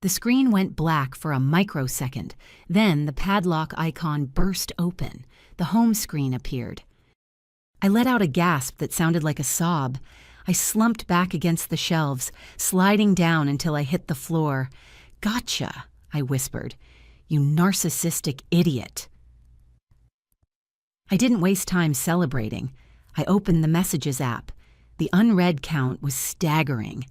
Speaker 1: The screen went black for a microsecond. Then the padlock icon burst open. The home screen appeared. I let out a gasp that sounded like a sob. I slumped back against the shelves, sliding down until I hit the floor. "Gotcha," I whispered. "You narcissistic idiot." I didn't waste time celebrating. I opened the Messages app. The unread count was staggering.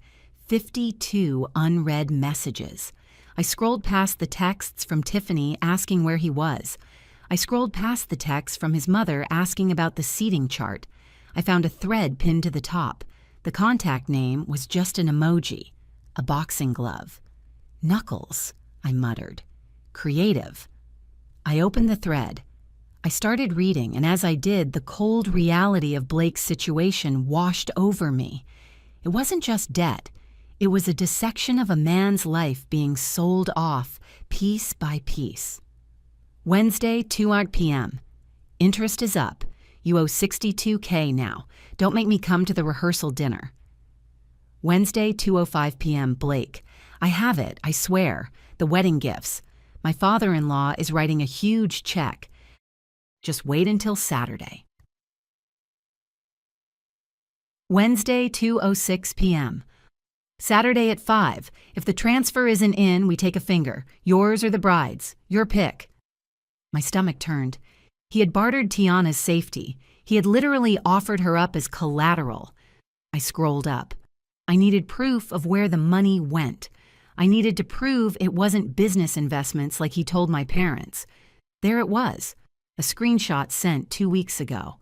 Speaker 1: 52 unread messages. I scrolled past the texts from Tiffany asking where he was. I scrolled past the text from his mother asking about the seating chart. I found a thread pinned to the top. The contact name was just an emoji. A boxing glove. "Knuckles," I muttered. "Creative." I opened the thread. I started reading, and as I did, the cold reality of Blake's situation washed over me. It wasn't just debt. It was a dissection of a man's life being sold off, piece by piece. Wednesday, 2 p.m. Interest is up. You owe $62K now. Don't make me come to the rehearsal dinner. Wednesday, 2:05 p.m. Blake. I have it, I swear. The wedding gifts. My father-in-law is writing a huge check. Just wait until Saturday. Wednesday, 2:06 p.m. Saturday at 5. If the transfer isn't in, we take a finger. Yours or the bride's. Your pick. My stomach turned. He had bartered Tiana's safety. He had literally offered her up as collateral. I scrolled up. I needed proof of where the money went. I needed to prove it wasn't business investments like he told my parents. There it was. A screenshot sent 2 weeks ago.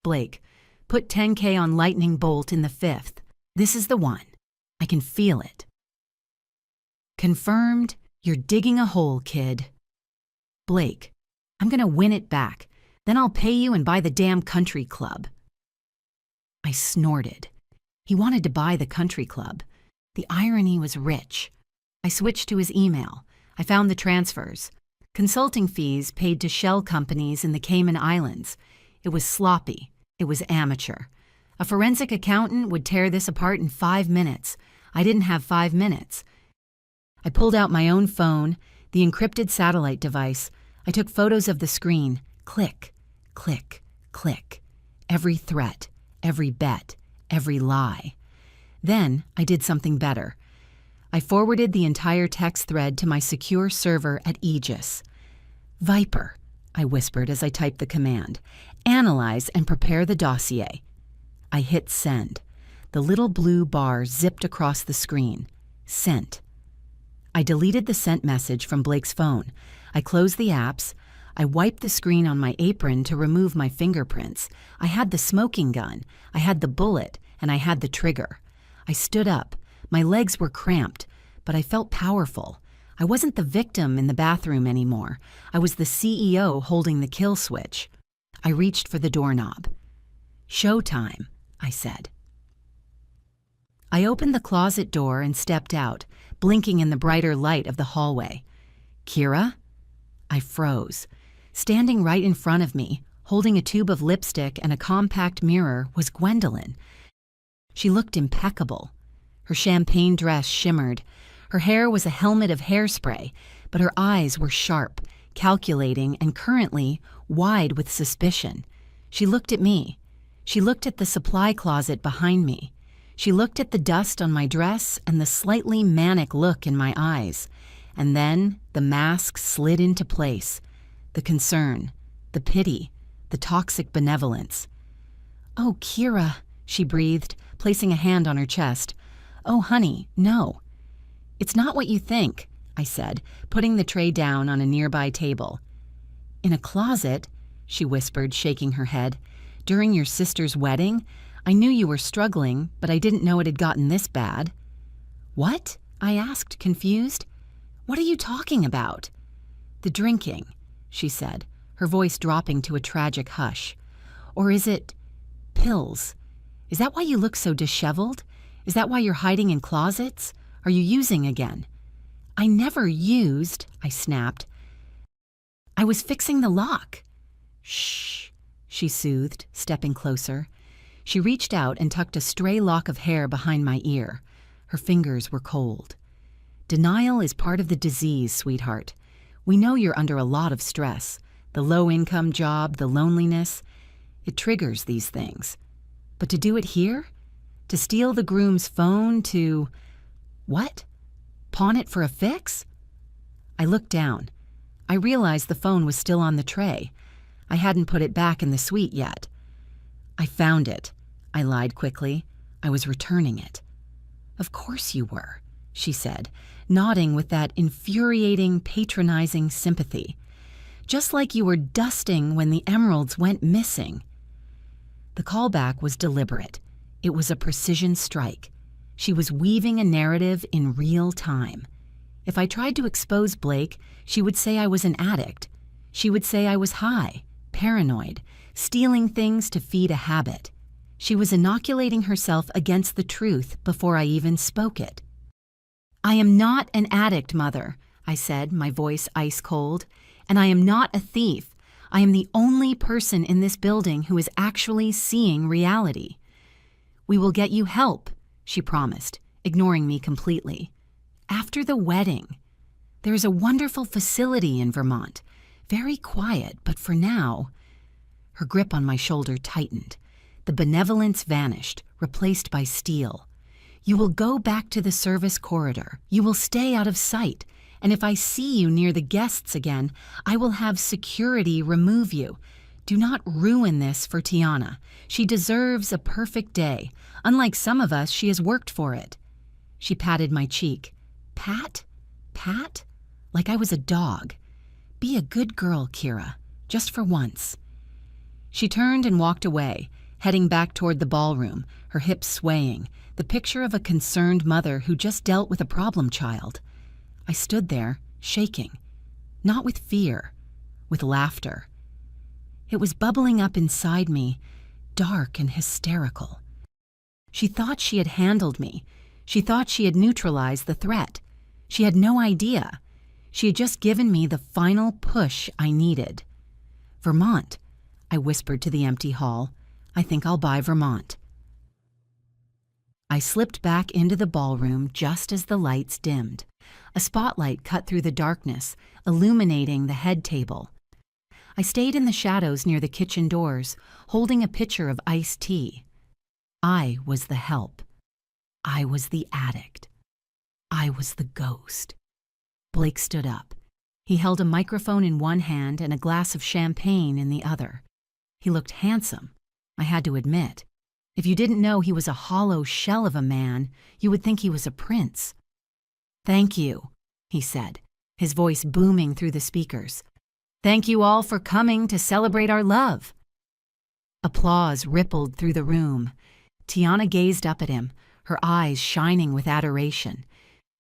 Speaker 1: Blake, put $10K on lightning bolt in the 5th. This is the one. I can feel it. Confirmed, you're digging a hole, kid. Blake, I'm gonna win it back. Then I'll pay you and buy the damn country club. I snorted. He wanted to buy the country club. The irony was rich. I switched to his email. I found the transfers. Consulting fees paid to shell companies in the Cayman Islands. It was sloppy. It was amateur. A forensic accountant would tear this apart in 5 minutes. I didn't have 5 minutes. I pulled out my own phone, the encrypted satellite device. I took photos of the screen. Click, click, click. Every threat, every bet, every lie. Then I did something better. I forwarded the entire text thread to my secure server at Aegis. "Viper," I whispered as I typed the command. "Analyze and prepare the dossier." I hit send. The little blue bar zipped across the screen. Sent. I deleted the sent message from Blake's phone. I closed the apps. I wiped the screen on my apron to remove my fingerprints. I had the smoking gun. I had the bullet, and I had the trigger. I stood up. My legs were cramped, but I felt powerful. I wasn't the victim in the bathroom anymore. I was the CEO holding the kill switch. I reached for the doorknob. "Showtime," I said. I opened the closet door and stepped out, blinking in the brighter light of the hallway. "Kira?" I froze. Standing right in front of me, holding a tube of lipstick and a compact mirror, was Gwendolyn. She looked impeccable. Her champagne dress shimmered. Her hair was a helmet of hairspray, but her eyes were sharp, calculating, and currently wide with suspicion. She looked at me. She looked at the supply closet behind me. She looked at the dust on my dress and the slightly manic look in my eyes. And then the mask slid into place. The concern, the pity, the toxic benevolence. "Oh, Kira," she breathed, placing a hand on her chest. "Oh, honey, no." "It's not what you think," I said, putting the tray down on a nearby table. "In a closet," she whispered, shaking her head. "During your sister's wedding, I knew you were struggling, but I didn't know it had gotten this bad." "What?" I asked, confused. "What are you talking about?" "The drinking," she said, her voice dropping to a tragic hush. "Or is it pills? Is that why you look so disheveled? Is that why you're hiding in closets? Are you using again?" "I never used," I snapped. "I was fixing the lock." "Shh," she soothed, stepping closer. She reached out and tucked a stray lock of hair behind my ear. Her fingers were cold. "Denial is part of the disease, sweetheart. We know you're under a lot of stress. The low-income job, the loneliness. It triggers these things. But to do it here? To steal the groom's phone, to... what? Pawn it for a fix?" I looked down. I realized the phone was still on the tray. I hadn't put it back in the suite yet. "I found it," I lied quickly. "I was returning it." "Of course you were," she said, nodding with that infuriating, patronizing sympathy. "Just like you were dusting when the emeralds went missing." The callback was deliberate. It was a precision strike. She was weaving a narrative in real time. If I tried to expose Blake, she would say I was an addict. She would say I was high, paranoid, stealing things to feed a habit. She was inoculating herself against the truth before I even spoke it. "I am not an addict, Mother," I said, my voice ice cold. "And I am not a thief. I am the only person in this building who is actually seeing reality." "We will get you help," she promised, ignoring me completely. "After the wedding. There is a wonderful facility in Vermont. Very quiet, but for now..." Her grip on my shoulder tightened. The benevolence vanished, replaced by steel. "You will go back to the service corridor. You will stay out of sight. And if I see you near the guests again, I will have security remove you. Do not ruin this for Tiana. She deserves a perfect day. Unlike some of us, she has worked for it." She patted my cheek. "Pat? Pat? Like I was a dog. Be a good girl, Kira. Just for once." She turned and walked away, heading back toward the ballroom, her hips swaying, the picture of a concerned mother who just dealt with a problem child. I stood there, shaking. Not with fear, with laughter. It was bubbling up inside me, dark and hysterical. She thought she had handled me. She thought she had neutralized the threat. She had no idea. She had just given me the final push I needed. "Vermont," I whispered to the empty hall. "I think I'll buy Vermont." I slipped back into the ballroom just as the lights dimmed. A spotlight cut through the darkness, illuminating the head table. I stayed in the shadows near the kitchen doors, holding a pitcher of iced tea. I was the help. I was the addict. I was the ghost. Blake stood up. He held a microphone in one hand and a glass of champagne in the other. He looked handsome, I had to admit. If you didn't know he was a hollow shell of a man, you would think he was a prince. "Thank you," he said, his voice booming through the speakers. "Thank you all for coming to celebrate our love." Applause rippled through the room. Tiana gazed up at him, her eyes shining with adoration.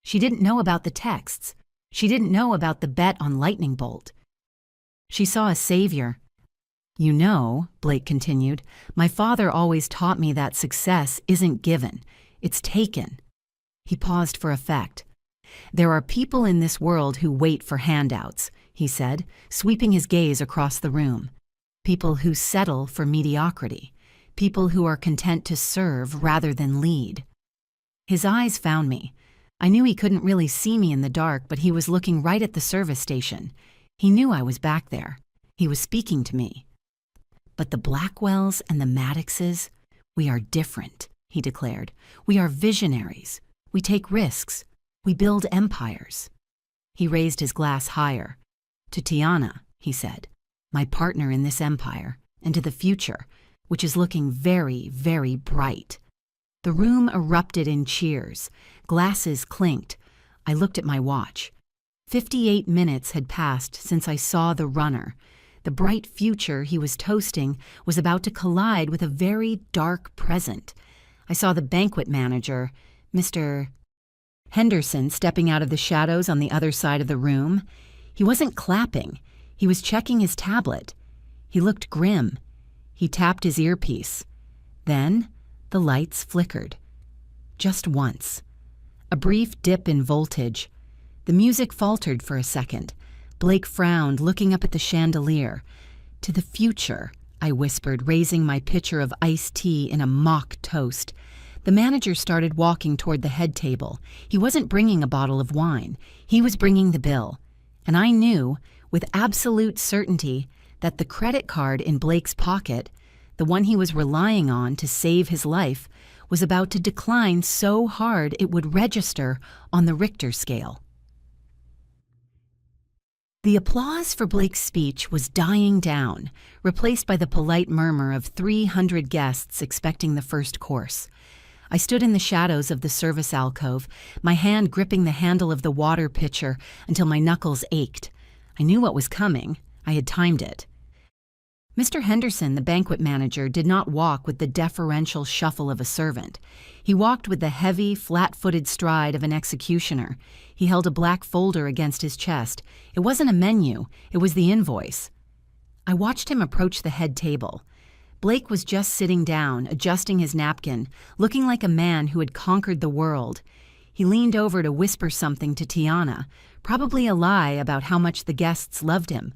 Speaker 1: She didn't know about the texts. She didn't know about the bet on Lightning Bolt. She saw a savior. "You know," Blake continued, "my father always taught me that success isn't given, it's taken." He paused for effect. "There are people in this world who wait for handouts," he said, sweeping his gaze across the room. "People who settle for mediocrity. People who are content to serve rather than lead." His eyes found me. I knew he couldn't really see me in the dark, but he was looking right at the service station. He knew I was back there. He was speaking to me. "But the Blackwells and the Maddoxes, we are different," he declared. "We are visionaries. We take risks. We build empires." He raised his glass higher. "To Tiana," he said, "my partner in this empire, and to the future, which is looking very, very bright." The room erupted in cheers. Glasses clinked. I looked at my watch. 58 minutes had passed since I saw the runner. The bright future he was toasting was about to collide with a very dark present. I saw the banquet manager, Mr. Henderson, stepping out of the shadows on the other side of the room. He wasn't clapping. He was checking his tablet. He looked grim. He tapped his earpiece. Then the lights flickered. Just once. A brief dip in voltage. The music faltered for a second. Blake frowned, looking up at the chandelier. "To the future," I whispered, raising my pitcher of iced tea in a mock toast. The manager started walking toward the head table. He wasn't bringing a bottle of wine. He was bringing the bill. And I knew, with absolute certainty, that the credit card in Blake's pocket, the one he was relying on to save his life, was about to decline so hard it would register on the Richter scale. The applause for Blake's speech was dying down, replaced by the polite murmur of 300 guests expecting the first course. I stood in the shadows of the service alcove, my hand gripping the handle of the water pitcher until my knuckles ached. I knew what was coming. I had timed it. Mr. Henderson, the banquet manager, did not walk with the deferential shuffle of a servant. He walked with the heavy, flat-footed stride of an executioner. He held a black folder against his chest. It wasn't a menu, it was the invoice. I watched him approach the head table. Blake was just sitting down, adjusting his napkin, looking like a man who had conquered the world. He leaned over to whisper something to Tiana, probably a lie about how much the guests loved him.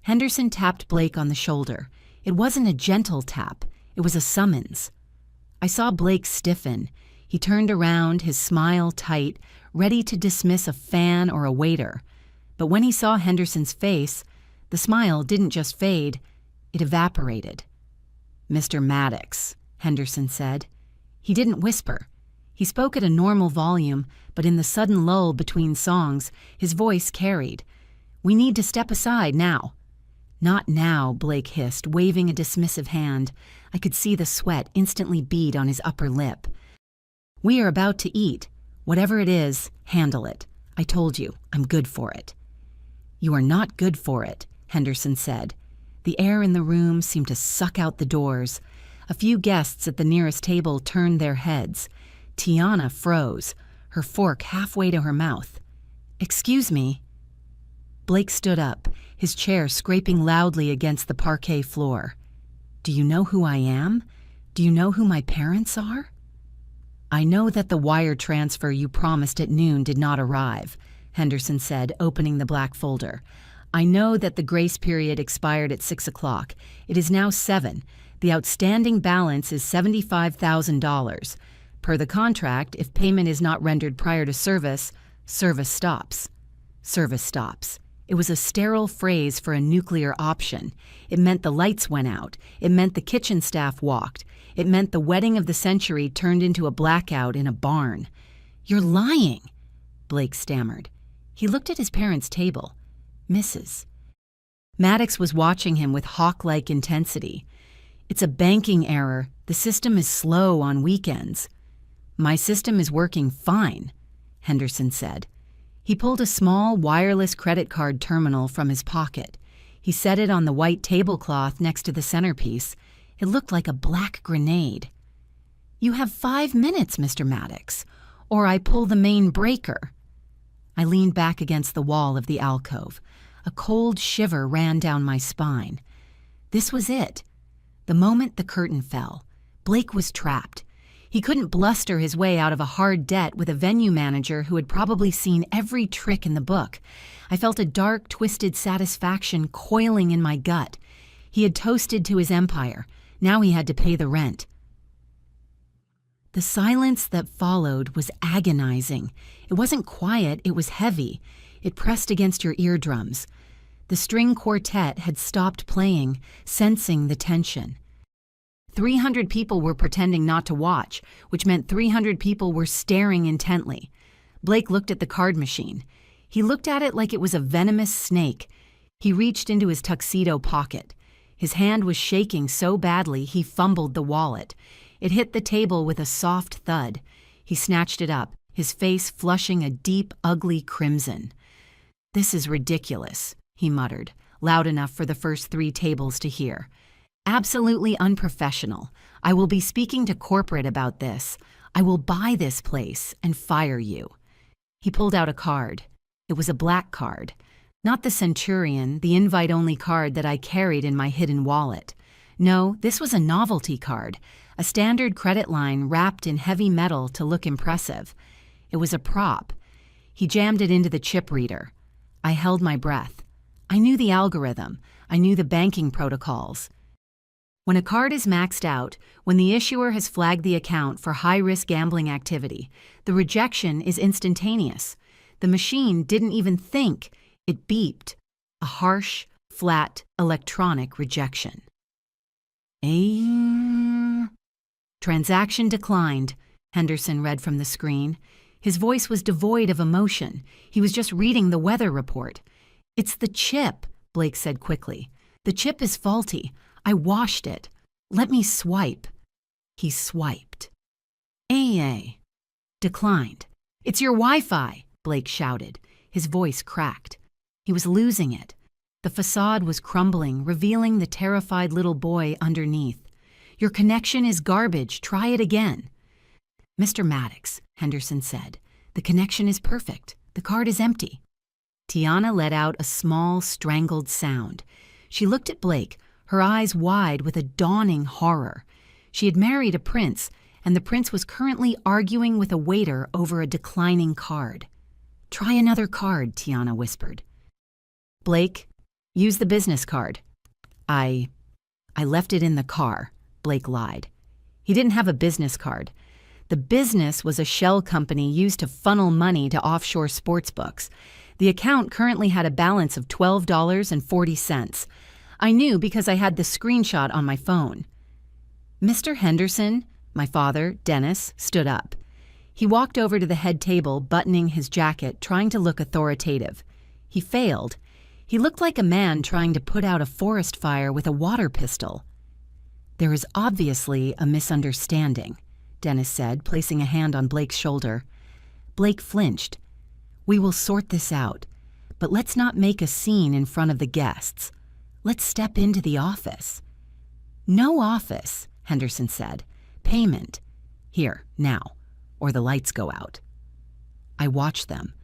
Speaker 1: Henderson tapped Blake on the shoulder. It wasn't a gentle tap. It was a summons. I saw Blake stiffen. He turned around, his smile tight, ready to dismiss a fan or a waiter. But when he saw Henderson's face, the smile didn't just fade, it evaporated. "Mr. Maddox," Henderson said. He didn't whisper. He spoke at a normal volume, but in the sudden lull between songs, his voice carried. "We need to step aside now." "Not now," Blake hissed, waving a dismissive hand. I could see the sweat instantly bead on his upper lip. "We are about to eat. Whatever it is, handle it. I told you, I'm good for it." "You are not good for it," Henderson said. The air in the room seemed to suck out the doors. A few guests at the nearest table turned their heads. Tiana froze, her fork halfway to her mouth. "Excuse me." Blake stood up, his chair scraping loudly against the parquet floor. "Do you know who I am? Do you know who my parents are?" "I know that the wire transfer you promised at noon did not arrive," Henderson said, opening the black folder. "I know that the grace period expired at 6 o'clock. It is now 7. The outstanding balance is $75,000. Per the contract, if payment is not rendered prior to service, service stops." Service stops. It was a sterile phrase for a nuclear option. It meant the lights went out. It meant the kitchen staff walked. It meant the wedding of the century turned into a blackout in a barn. "You're lying," Blake stammered. He looked at his parents' table. "Mrs." Maddox was watching him with hawk-like intensity. "It's a banking error. The system is slow on weekends." "My system is working fine," Henderson said. He pulled a small wireless credit card terminal from his pocket. He set it on the white tablecloth next to the centerpiece. It looked like a black grenade. "You have 5 minutes, Mr. Maddox, or I pull the main breaker." I leaned back against the wall of the alcove. A cold shiver ran down my spine. This was it. The moment the curtain fell, Blake was trapped. He couldn't bluster his way out of a hard debt with a venue manager who had probably seen every trick in the book. I felt a dark, twisted satisfaction coiling in my gut. He had toasted to his empire. Now he had to pay the rent. The silence that followed was agonizing. It wasn't quiet, it was heavy. It pressed against your eardrums. The string quartet had stopped playing, sensing the tension. 300 people were pretending not to watch, which meant 300 people were staring intently. Blake looked at the card machine. He looked at it like it was a venomous snake. He reached into his tuxedo pocket. His hand was shaking so badly he fumbled the wallet. It hit the table with a soft thud. He snatched it up, his face flushing a deep, ugly crimson. "This is ridiculous," he muttered, loud enough for the first 3 tables to hear. "Absolutely unprofessional. I will be speaking to corporate about this. I will buy this place and fire you." He pulled out a card. It was a black card. Not the Centurion, the invite-only card that I carried in my hidden wallet. No, this was a novelty card, a standard credit line wrapped in heavy metal to look impressive. It was a prop. He jammed it into the chip reader. I held my breath. I knew the algorithm. I knew the banking protocols. When a card is maxed out, when the issuer has flagged the account for high-risk gambling activity, the rejection is instantaneous. The machine didn't even think. It beeped. A harsh, flat, electronic rejection. Transaction declined, Henderson read from the screen. His voice was devoid of emotion. He was just reading the weather report. "It's the chip," Blake said quickly. "The chip is faulty. I washed it. Let me swipe." He swiped. Declined. "It's your Wi-Fi," Blake shouted. His voice cracked. He was losing it. The facade was crumbling, revealing the terrified little boy underneath. "Your connection is garbage. Try it again." "Mr. Maddox," Henderson said, "the connection is perfect. The card is empty." Tiana let out a small, strangled sound. She looked at Blake, her eyes wide with a dawning horror. She had married a prince, and the prince was currently arguing with a waiter over a declining card. "Try another card," Tiana whispered. "Blake, use the business card." I left it in the car," Blake lied. He didn't have a business card. The business was a shell company used to funnel money to offshore sportsbooks. The account currently had a balance of $12.40. I knew because I had the screenshot on my phone. "Mr. Henderson," my father, Dennis, stood up. He walked over to the head table, buttoning his jacket, trying to look authoritative. He failed. He looked like a man trying to put out a forest fire with a water pistol. "There is obviously a misunderstanding," Dennis said, placing a hand on Blake's shoulder. Blake flinched. "We will sort this out, but let's not make a scene in front of the guests. Let's step into the office." "No office," Henderson said. "Payment. Here, now, or the lights go out." I watched them.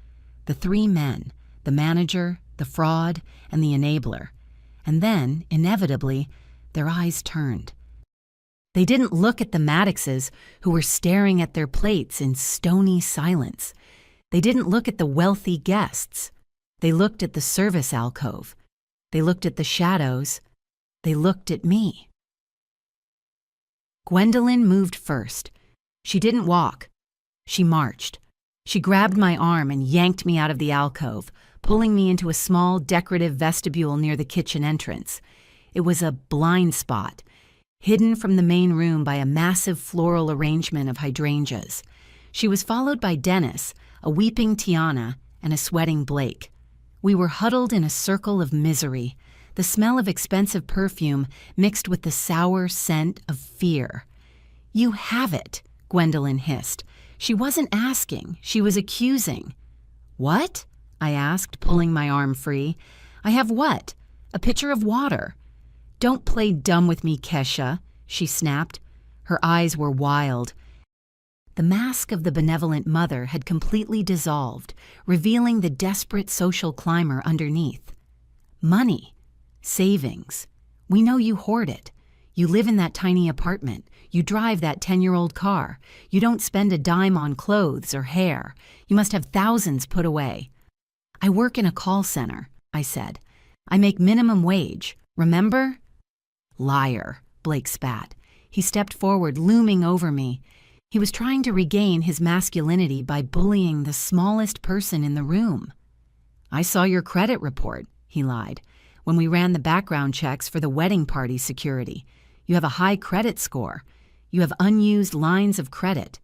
Speaker 1: The 3 men, the manager, the fraud, and the enabler. And then, inevitably, their eyes turned. They didn't look at the Maddoxes, who were staring at their plates in stony silence. They didn't look at the wealthy guests. They looked at the service alcove. They looked at the shadows. They looked at me. Gwendolyn moved first. She didn't walk. She marched. She grabbed my arm and yanked me out of the alcove, pulling me into a small, decorative vestibule near the kitchen entrance. It was a blind spot, hidden from the main room by a massive floral arrangement of hydrangeas. She was followed by Dennis, a weeping Tiana, and a sweating Blake. We were huddled in a circle of misery, the smell of expensive perfume mixed with the sour scent of fear. "You have it," Gwendolyn hissed. She wasn't asking, she was accusing. "What?" I asked, pulling my arm free. "I have what? A pitcher of water." "Don't play dumb with me, Kesha," she snapped. Her eyes were wild. The mask of the benevolent mother had completely dissolved, revealing the desperate social climber underneath. Money. Savings. We know you hoard it. You live in that tiny apartment. You drive that 10-year-old car. You don't spend a dime on clothes or hair. You must have thousands put away. I work in a call center, I said. I make minimum wage. Remember? Liar, Blake spat. He stepped forward, looming over me. He was trying to regain his masculinity by bullying the smallest person in the room. I saw your credit report, he lied, when we ran the background checks for the wedding party security. You have a high credit score. You have unused lines of credit.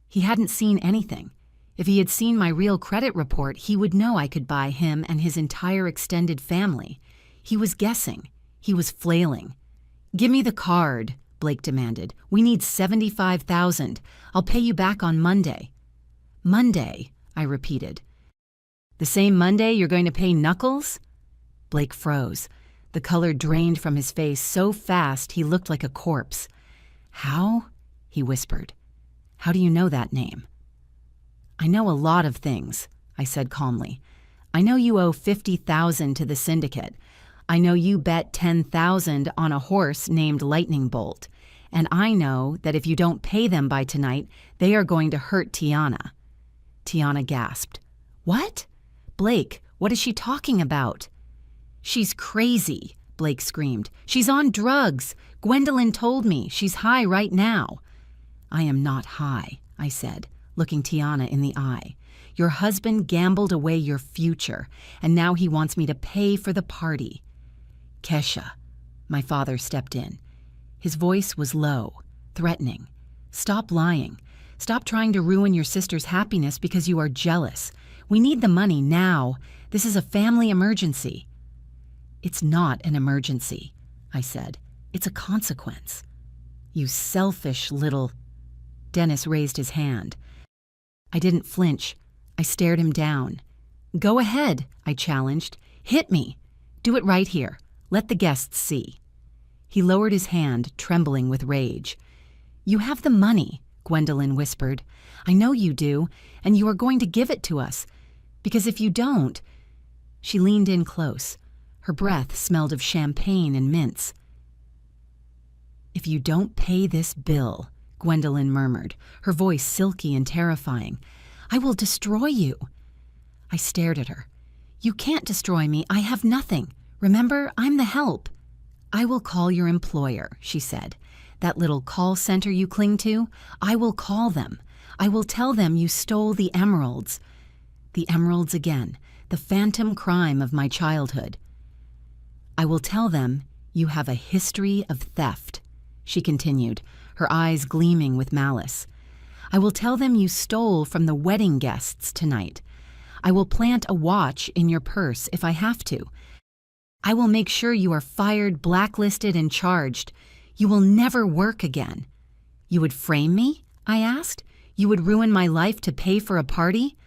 Speaker 1: He hadn't seen anything. If he had seen my real credit report, he would know I could buy him and his entire extended family. He was guessing. He was flailing. Give me the card, Blake demanded. We need $75,000. I'll pay you back on Monday. Monday, I repeated. The same Monday you're going to pay Knuckles? Blake froze. The color drained from his face so fast he looked like a corpse. How? He whispered. How do you know that name? I know a lot of things, I said calmly. I know you owe $50,000 to the syndicate. I know you bet $10,000 on a horse named Lightning Bolt. And I know that if you don't pay them by tonight, they are going to hurt Tiana. Tiana gasped. What? Blake, what is she talking about? She's crazy, Blake screamed. She's on drugs. Gwendolyn told me she's high right now. I am not high, I said, looking Tiana in the eye. Your husband gambled away your future, and now he wants me to pay for the party. Kesha, my father stepped in. His voice was low, threatening. Stop lying. Stop trying to ruin your sister's happiness because you are jealous. We need the money now. This is a family emergency. It's not an emergency, I said. It's a consequence. You selfish little... Dennis raised his hand. I didn't flinch. I stared him down. Go ahead, I challenged. Hit me. Do it right here. Let the guests see. He lowered his hand, trembling with rage. You have the money, Gwendolyn whispered. I know you do, and you are going to give it to us. Because if you don't... She leaned in close. Her breath smelled of champagne and mints. If you don't pay this bill, Gwendolyn murmured, her voice silky and terrifying, I will destroy you. I stared at her. You can't destroy me. I have nothing. Remember, I'm the help. I will call your employer, she said. That little call center you cling to, I will call them. I will tell them you stole the emeralds. The emeralds again, the phantom crime of my childhood. I will tell them you have a history of theft, she continued, her eyes gleaming with malice. I will tell them you stole from the wedding guests tonight. I will plant a watch in your purse if I have to. I will make sure you are fired, blacklisted, and charged. You will never work again. You would frame me? I asked. You would ruin my life to pay for a party?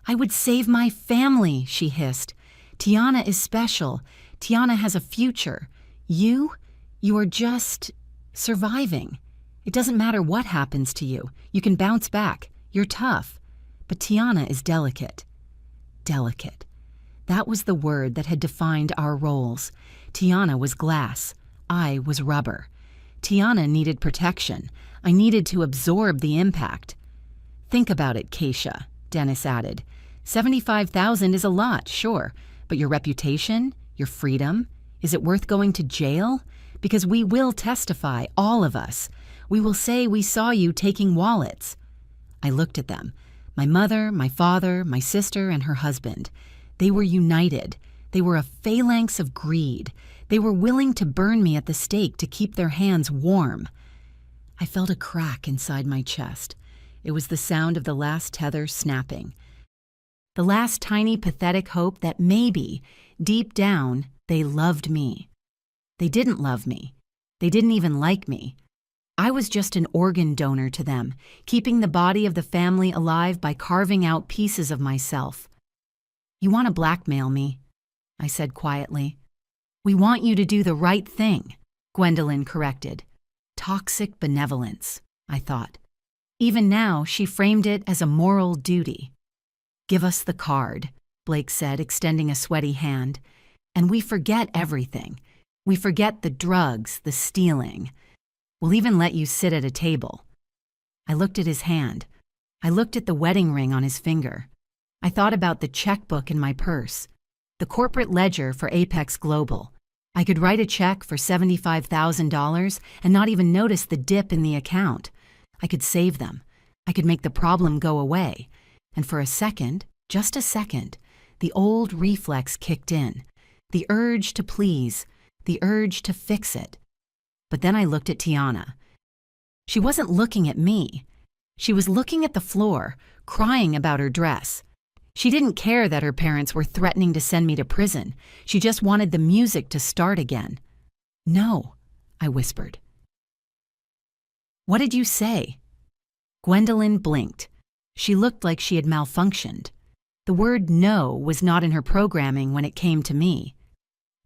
Speaker 1: I would save my family, she hissed. Tiana is special. Tiana has a future. You are just surviving. It doesn't matter what happens to you. You can bounce back. You're tough. But Tiana is delicate. Delicate. That was the word that had defined our roles. Tiana was glass. I was rubber. Tiana needed protection. I needed to absorb the impact. Think about it, Keisha, Dennis added. $75,000 is a lot, sure, but your reputation, your freedom, is it worth going to jail? Because we will testify, all of us. We will say we saw you taking wallets. I looked at them. My mother, my father, my sister, and her husband. They were united. They were a phalanx of greed. They were willing to burn me at the stake to keep their hands warm. I felt a crack inside my chest. It was the sound of the last tether snapping. The last tiny pathetic hope that maybe, deep down, they loved me. They didn't love me. They didn't even like me. I was just an organ donor to them, keeping the body of the family alive by carving out pieces of myself. You want to blackmail me, I said quietly. We want you to do the right thing, Gwendolyn corrected. Toxic benevolence, I thought. Even now, she framed it as a moral duty. "Give us the card," Blake said, extending a sweaty hand. "And we forget everything. We forget the drugs, the stealing. We'll even let you sit at a table." I looked at his hand. I looked at the wedding ring on his finger. I thought about the checkbook in my purse, the corporate ledger for Apex Global. I could write a check for $75,000 and not even notice the dip in the account. I could save them. I could make the problem go away. And for a second, just a second, the old reflex kicked in. The urge to please, the urge to fix it. But then I looked at Tiana. She wasn't looking at me. She was looking at the floor, crying about her dress. She didn't care that her parents were threatening to send me to prison. She just wanted the music to start again. "No," I whispered. "What did you say?" Gwendolyn blinked. She looked like she had malfunctioned. The word no was not in her programming when it came to me.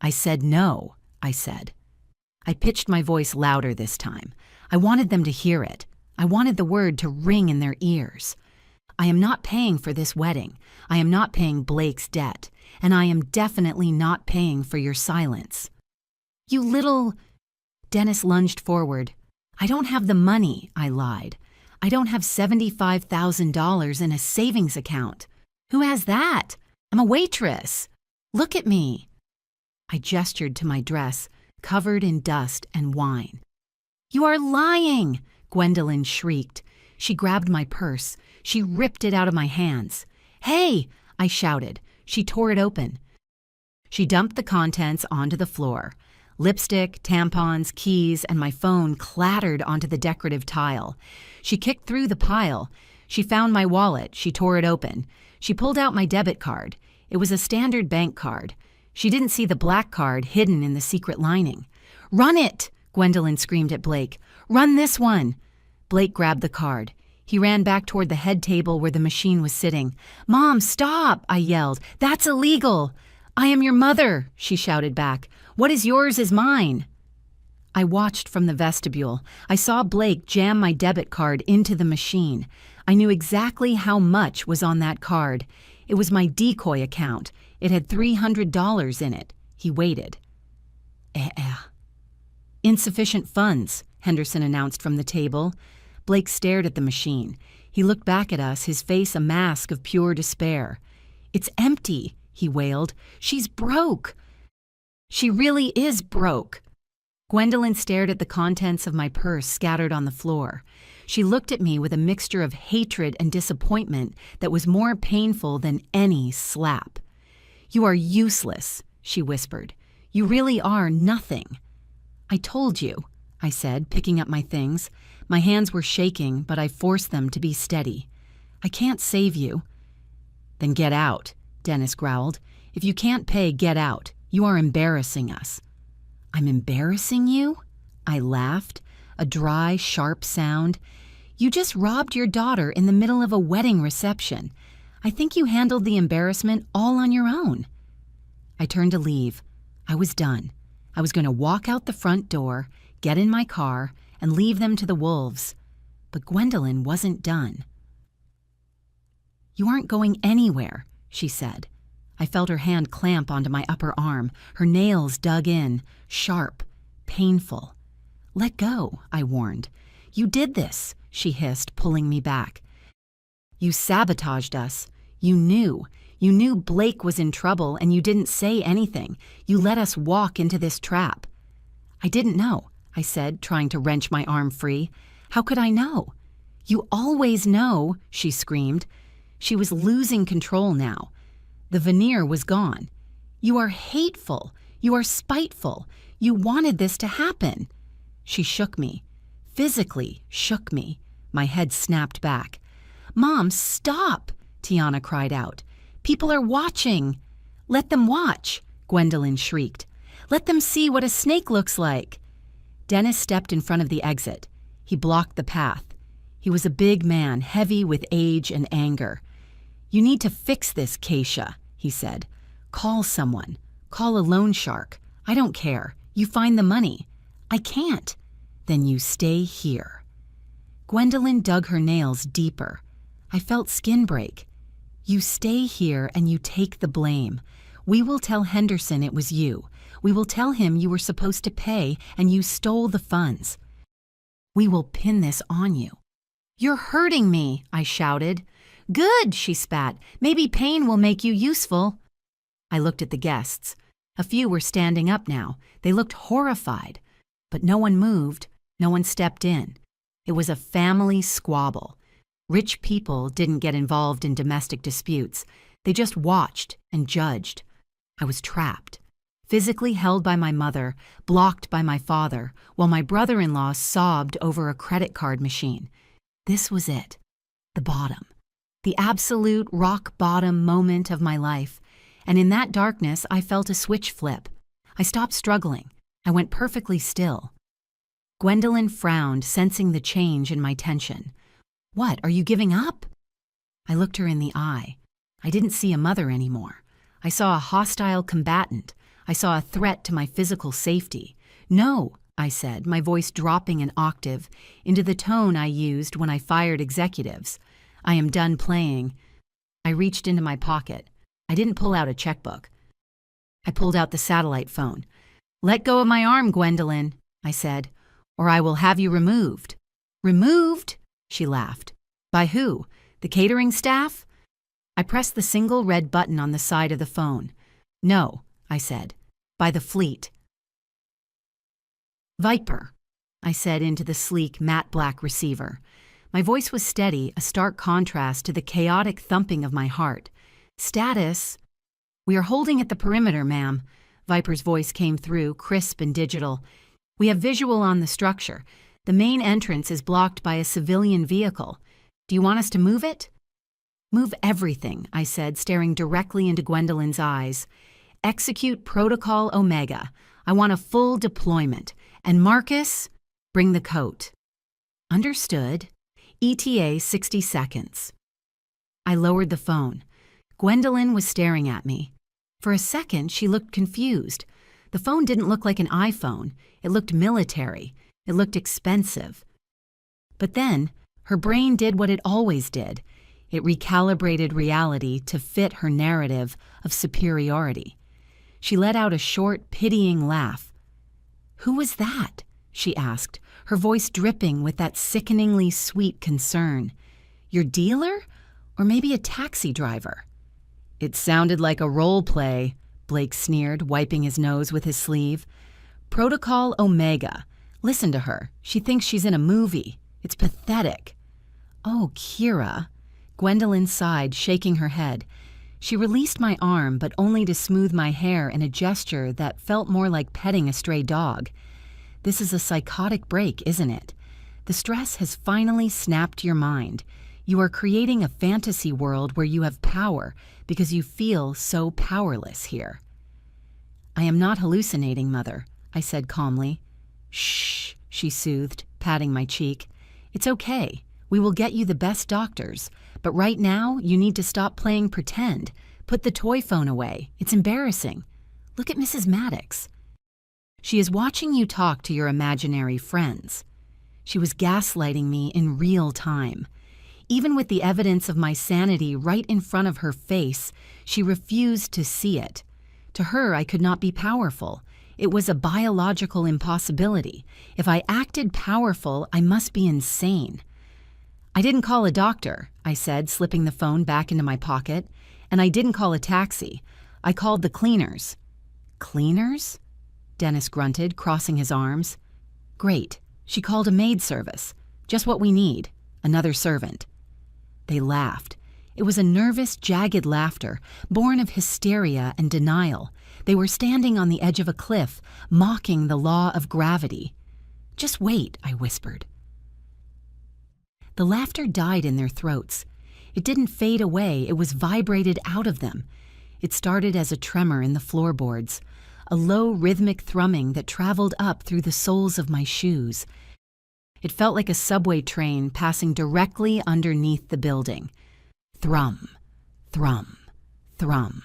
Speaker 1: "I said no," I said. I pitched my voice louder this time. I wanted them to hear it. I wanted the word to ring in their ears. "I am not paying for this wedding. I am not paying Blake's debt. And I am definitely not paying for your silence." "You little—" Dennis lunged forward. "I don't have the money," I lied. "I don't have $75,000 in a savings account. Who has that? I'm a waitress. Look at me." I gestured to my dress, covered in dust and wine. "You are lying!" Gwendolyn shrieked. She grabbed my purse. She ripped it out of my hands. "Hey!" I shouted. She tore it open. She dumped the contents onto the floor. Lipstick, tampons, keys, and my phone clattered onto the decorative tile. She kicked through the pile. She found my wallet. She tore it open. She pulled out my debit card. It was a standard bank card. She didn't see the black card hidden in the secret lining. "Run it!" Gwendolyn screamed at Blake. "Run this one!" Blake grabbed the card. He ran back toward the head table where the machine was sitting. "Mom, stop!" I yelled. "That's illegal!" "I am your mother!" she shouted back. "What is yours is mine!" I watched from the vestibule. I saw Blake jam my debit card into the machine. I knew exactly how much was on that card. It was my decoy account. It had $300 in it. He waited. "Insufficient funds," Henderson announced from the table. Blake stared at the machine. He looked back at us, his face a mask of pure despair. "It's empty," he wailed. "She's broke." "She really is broke." Gwendolyn stared at the contents of my purse scattered on the floor. She looked at me with a mixture of hatred and disappointment that was more painful than any slap. "You are useless," she whispered. "You really are nothing." "I told you," I said, picking up my things. My hands were shaking, but I forced them to be steady. "I can't save you." "Then get out," Dennis growled. "If you can't pay, get out. You are embarrassing us." "I'm embarrassing you?" I laughed, a dry, sharp sound. "You just robbed your daughter in the middle of a wedding reception. I think you handled the embarrassment all on your own." I turned to leave. I was done. I was going to walk out the front door, get in my car, and leave them to the wolves. But Gwendolyn wasn't done. "You aren't going anywhere," she said. I felt her hand clamp onto my upper arm. Her nails dug in, sharp, painful. "Let go," I warned. "You did this," she hissed, pulling me back. "You sabotaged us. You knew. You knew Blake was in trouble and you didn't say anything. You let us walk into this trap." "I didn't know," I said, trying to wrench my arm free. "How could I know?" "You always know," she screamed. She was losing control now. The veneer was gone. "You are hateful. You are spiteful. You wanted this to happen." She shook me. Physically shook me. My head snapped back. "Mom, stop!" Tiana cried out. "People are watching." "Let them watch," Gwendolyn shrieked. "Let them see what a snake looks like." Dennis stepped in front of the exit. He blocked the path. He was a big man, heavy with age and anger. "You need to fix this, Keisha," he said. "Call someone. Call a loan shark. I don't care. You find the money." "I can't." "Then you stay here." Gwendolyn dug her nails deeper. I felt skin break. You stay here and you take the blame. We will tell Henderson it was you. We will tell him you were supposed to pay and you stole the funds. We will pin this on you. You're hurting me, I shouted. Good, she spat. Maybe pain will make you useful. I looked at the guests. A few were standing up now. They looked horrified. But no one moved. No one stepped in. It was a family squabble. Rich people didn't get involved in domestic disputes. They just watched and judged. I was trapped, physically held by my mother, blocked by my father, while my brother-in-law sobbed over a credit card machine. This was it, the bottom, the absolute rock bottom moment of my life. And in that darkness, I felt a switch flip. I stopped struggling. I went perfectly still. Gwendolyn frowned, sensing the change in my tension. What, are you giving up? I looked her in the eye. I didn't see a mother anymore. I saw a hostile combatant. I saw a threat to my physical safety. No, I said, my voice dropping an octave into the tone I used when I fired executives. I am done playing. I reached into my pocket. I didn't pull out a checkbook. I pulled out the satellite phone. Let go of my arm, Gwendolyn, I said, or I will have you removed. Removed? She laughed. By who? The catering staff? I pressed the single red button on the side of the phone. No, I said. By the fleet. Viper, I said into the sleek, matte black receiver. My voice was steady, a stark contrast to the chaotic thumping of my heart. Status? We are holding at the perimeter, ma'am. Viper's voice came through, crisp and digital. We have visual on the structure. The main entrance is blocked by a civilian vehicle. Do you want us to move it? Move everything, I said, staring directly into Gwendolyn's eyes. Execute Protocol Omega. I want a full deployment. And Marcus, bring the coat. Understood. ETA 60 seconds. I lowered the phone. Gwendolyn was staring at me. For a second, she looked confused. The phone didn't look like an iPhone. It looked military. It looked expensive. But then, her brain did what it always did. It recalibrated reality to fit her narrative of superiority. She let out a short, pitying laugh. Who was that? She asked, her voice dripping with that sickeningly sweet concern. Your dealer? Or maybe a taxi driver? It sounded like a role play, Blake sneered, wiping his nose with his sleeve. Protocol Omega. Listen to her. She thinks she's in a movie. It's pathetic. Oh, Kira. Gwendolyn sighed, shaking her head. She released my arm, but only to smooth my hair in a gesture that felt more like petting a stray dog. This is a psychotic break, isn't it? The stress has finally snapped your mind. You are creating a fantasy world where you have power because you feel so powerless here. I am not hallucinating, Mother, I said calmly. Shh, she soothed, patting my cheek. It's okay. We will get you the best doctors. But right now, you need to stop playing pretend. Put the toy phone away. It's embarrassing. Look at Mrs. Maddox. She is watching you talk to your imaginary friends. She was gaslighting me in real time. Even with the evidence of my sanity right in front of her face, she refused to see it. To her, I could not be powerful. It was a biological impossibility. If I acted powerful, I must be insane. I didn't call a doctor, I said, slipping the phone back into my pocket. And I didn't call a taxi. I called the cleaners. Cleaners? Dennis grunted, crossing his arms. Great. She called a maid service. Just what we need. Another servant. They laughed. It was a nervous, jagged laughter, born of hysteria and denial. They were standing on the edge of a cliff, mocking the law of gravity. Just wait, I whispered. The laughter died in their throats. It didn't fade away, it was vibrated out of them. It started as a tremor in the floorboards, a low rhythmic thrumming that traveled up through the soles of my shoes. It felt like a subway train passing directly underneath the building. Thrum, thrum, thrum.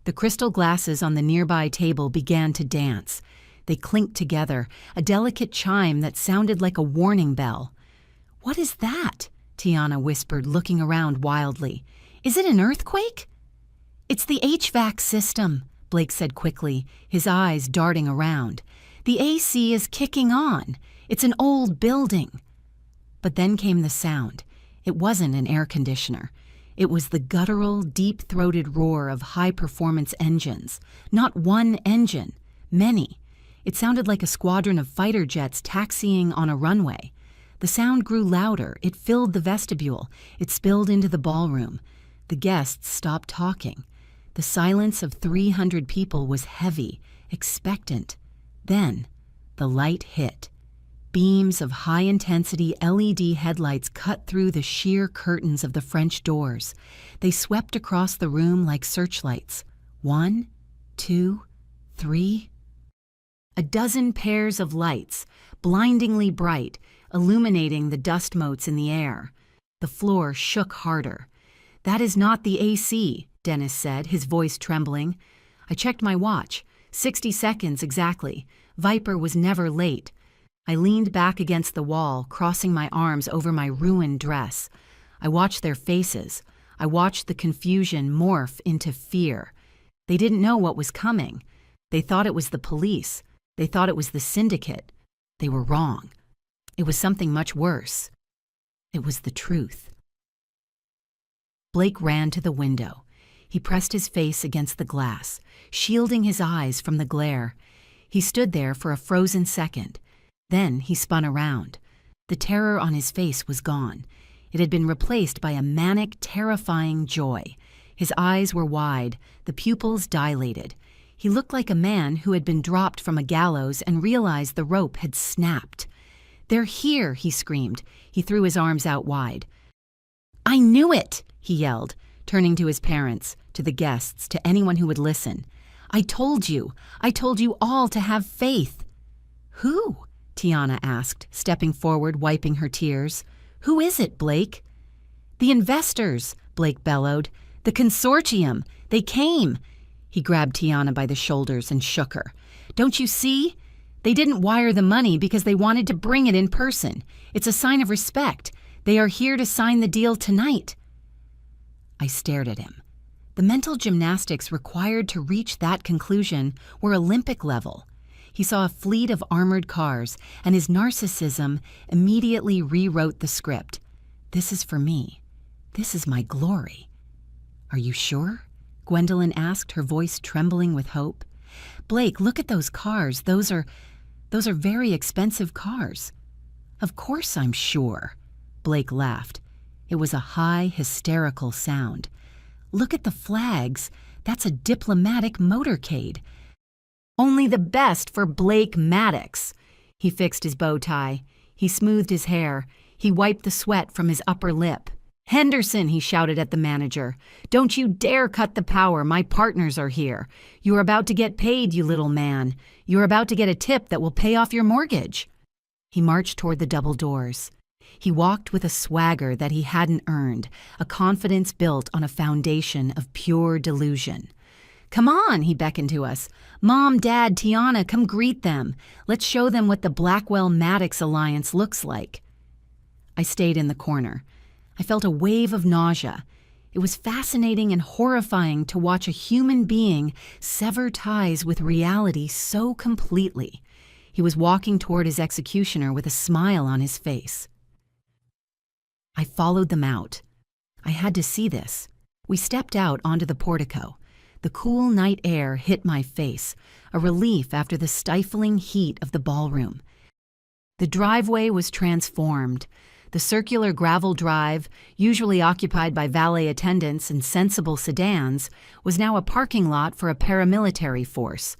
Speaker 1: The crystal glasses on the nearby table began to dance. They clinked together, a delicate chime that sounded like a warning bell. "What is that?" Tiana whispered, looking around wildly. "Is it an earthquake?" "It's the HVAC system," Blake said quickly, his eyes darting around. "The AC is kicking on. It's an old building." But then came the sound. It wasn't an air conditioner. It was the guttural, deep-throated roar of high-performance engines. Not one engine, many. It sounded like a squadron of fighter jets taxiing on a runway. The sound grew louder. It filled the vestibule. It spilled into the ballroom. The guests stopped talking. The silence of 300 people was heavy, expectant. Then, the light hit. Beams of high-intensity LED headlights cut through the sheer curtains of the French doors. They swept across the room like searchlights. 1, 2, 3. A dozen pairs of lights, blindingly bright, illuminating the dust motes in the air. The floor shook harder. "That is not the AC," Dennis said, his voice trembling. I checked my watch. 60 seconds exactly. Viper was never late. I leaned back against the wall, crossing my arms over my ruined dress. I watched their faces. I watched the confusion morph into fear. They didn't know what was coming. They thought it was the police. They thought it was the syndicate. They were wrong. It was something much worse. It was the truth. Blake ran to the window. He pressed his face against the glass, shielding his eyes from the glare. He stood there for a frozen second. Then he spun around. The terror on his face was gone. It had been replaced by a manic, terrifying joy. His eyes were wide, the pupils dilated. He looked like a man who had been dropped from a gallows and realized the rope had snapped. "They're here," he screamed. He threw his arms out wide. "I knew it!" he yelled, turning to his parents, to the guests, to anyone who would listen. I told you all to have faith." "Who?" Tiana asked, stepping forward, wiping her tears. "Who is it, Blake?" "The investors," Blake bellowed. "The consortium. They came." He grabbed Tiana by the shoulders and shook her. "Don't you see? They didn't wire the money because they wanted to bring it in person. It's a sign of respect. They are here to sign the deal tonight." I stared at him. The mental gymnastics required to reach that conclusion were Olympic level. He saw a fleet of armored cars, and his narcissism immediately rewrote the script. "This is for me. This is my glory." "Are you sure?" Gwendolyn asked, her voice trembling with hope. "Blake, look at those cars. Those are very expensive cars." "Of course I'm sure." Blake laughed. It was a high, hysterical sound. "Look at the flags. That's a diplomatic motorcade. Only the best for Blake Maddox." He fixed his bow tie. He smoothed his hair. He wiped the sweat from his upper lip. "Henderson," he shouted at the manager. "Don't you dare cut the power. My partners are here. You're about to get paid, you little man. You're about to get a tip that will pay off your mortgage." He marched toward the double doors. He walked with a swagger that he hadn't earned, a confidence built on a foundation of pure delusion. "Come on," he beckoned to us. "Mom, Dad, Tiana, come greet them. Let's show them what the Blackwell-Maddox alliance looks like." I stayed in the corner. I felt a wave of nausea. It was fascinating and horrifying to watch a human being sever ties with reality so completely. He was walking toward his executioner with a smile on his face. I followed them out. I had to see this. We stepped out onto the portico. The cool night air hit my face, a relief after the stifling heat of the ballroom. The driveway was transformed. The circular gravel drive, usually occupied by valet attendants and sensible sedans, was now a parking lot for a paramilitary force.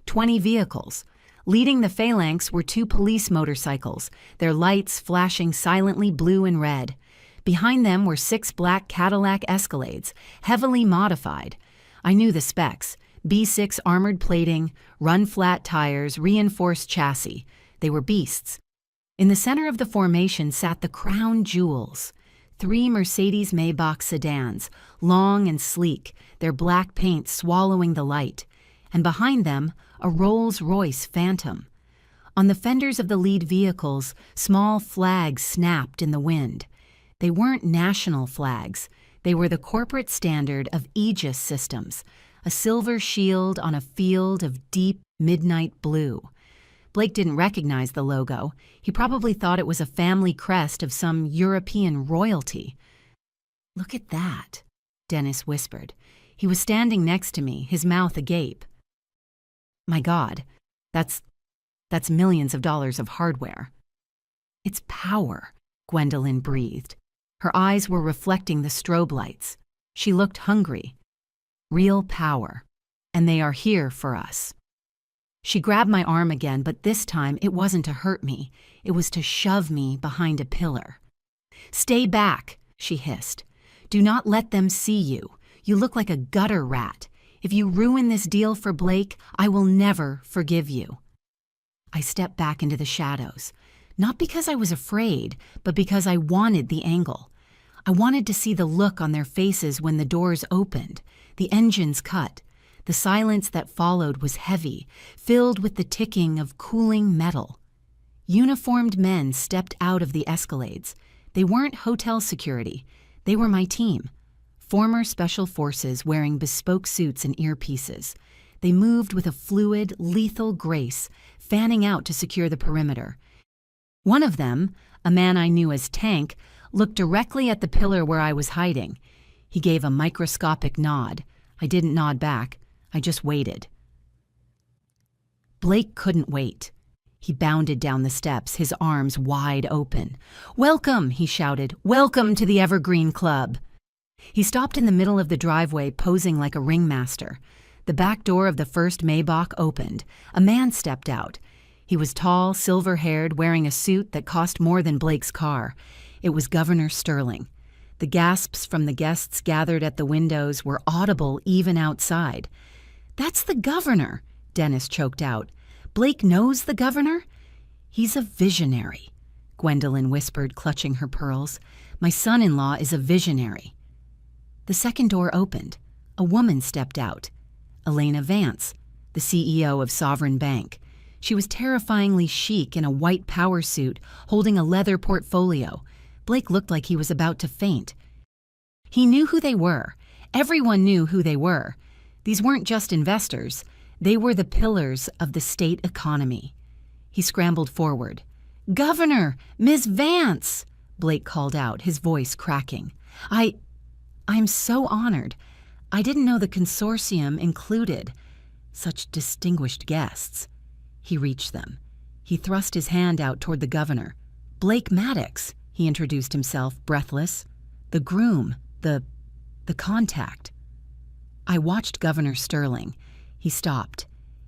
Speaker 1: 20 vehicles. Leading the phalanx were 2 police motorcycles, their lights flashing silently blue and red. Behind them were 6 black Cadillac Escalades, heavily modified. I knew the specs: B6 armored plating, run-flat tires, reinforced chassis. They were beasts. In the center of the formation sat the crown jewels: 3 Mercedes Maybach sedans, long and sleek, their black paint swallowing the light, and behind them, a Rolls-Royce Phantom. On the fenders of the lead vehicles, small flags snapped in the wind. They weren't national flags. They were the corporate standard of Aegis Systems, a silver shield on a field of deep midnight blue. Blake didn't recognize the logo. He probably thought it was a family crest of some European royalty. "Look at that," Dennis whispered. He was standing next to me, his mouth agape. "My God, that's millions of dollars of hardware." "It's power," Gwendolyn breathed. Her eyes were reflecting the strobe lights. She looked hungry. "Real power. And they are here for us." She grabbed my arm again, but this time it wasn't to hurt me. It was to shove me behind a pillar. "Stay back," she hissed. "Do not let them see you. You look like a gutter rat. If you ruin this deal for Blake, I will never forgive you." I stepped back into the shadows, not because I was afraid, but because I wanted the angle. I wanted to see the look on their faces when the doors opened, the engines cut. The silence that followed was heavy, filled with the ticking of cooling metal. Uniformed men stepped out of the escalades. They weren't hotel security. They were my team. Former special forces wearing bespoke suits and earpieces. They moved with a fluid, lethal grace, fanning out to secure the perimeter. One of them, a man I knew as Tank, looked directly at the pillar where I was hiding. He gave a microscopic nod. I didn't nod back. I just waited. Blake couldn't wait. He bounded down the steps, his arms wide open. "Welcome," he shouted. "Welcome to the Evergreen Club." He stopped in the middle of the driveway, posing like a ringmaster. The back door of the first Maybach opened. A man stepped out. He was tall, silver-haired, wearing a suit that cost more than Blake's car. It was Governor Sterling. The gasps from the guests gathered at the windows were audible even outside. "That's the governor," Dennis choked out. "Blake knows the governor?" "He's a visionary," Gwendolyn whispered, clutching her pearls. "My son-in-law is a visionary." The second door opened. A woman stepped out. Elena Vance, the CEO of Sovereign Bank. She was terrifyingly chic in a white power suit, holding a leather portfolio. Blake looked like he was about to faint. He knew who they were. Everyone knew who they were. These weren't just investors. They were the pillars of the state economy. He scrambled forward. "Governor! Ms. Vance!" Blake called out, his voice cracking. I'm so honored. I didn't know the consortium included such distinguished guests." He reached them. He thrust his hand out toward the governor. "Blake Maddox," he introduced himself, breathless. "The groom, the contact." I watched Governor Sterling. He stopped.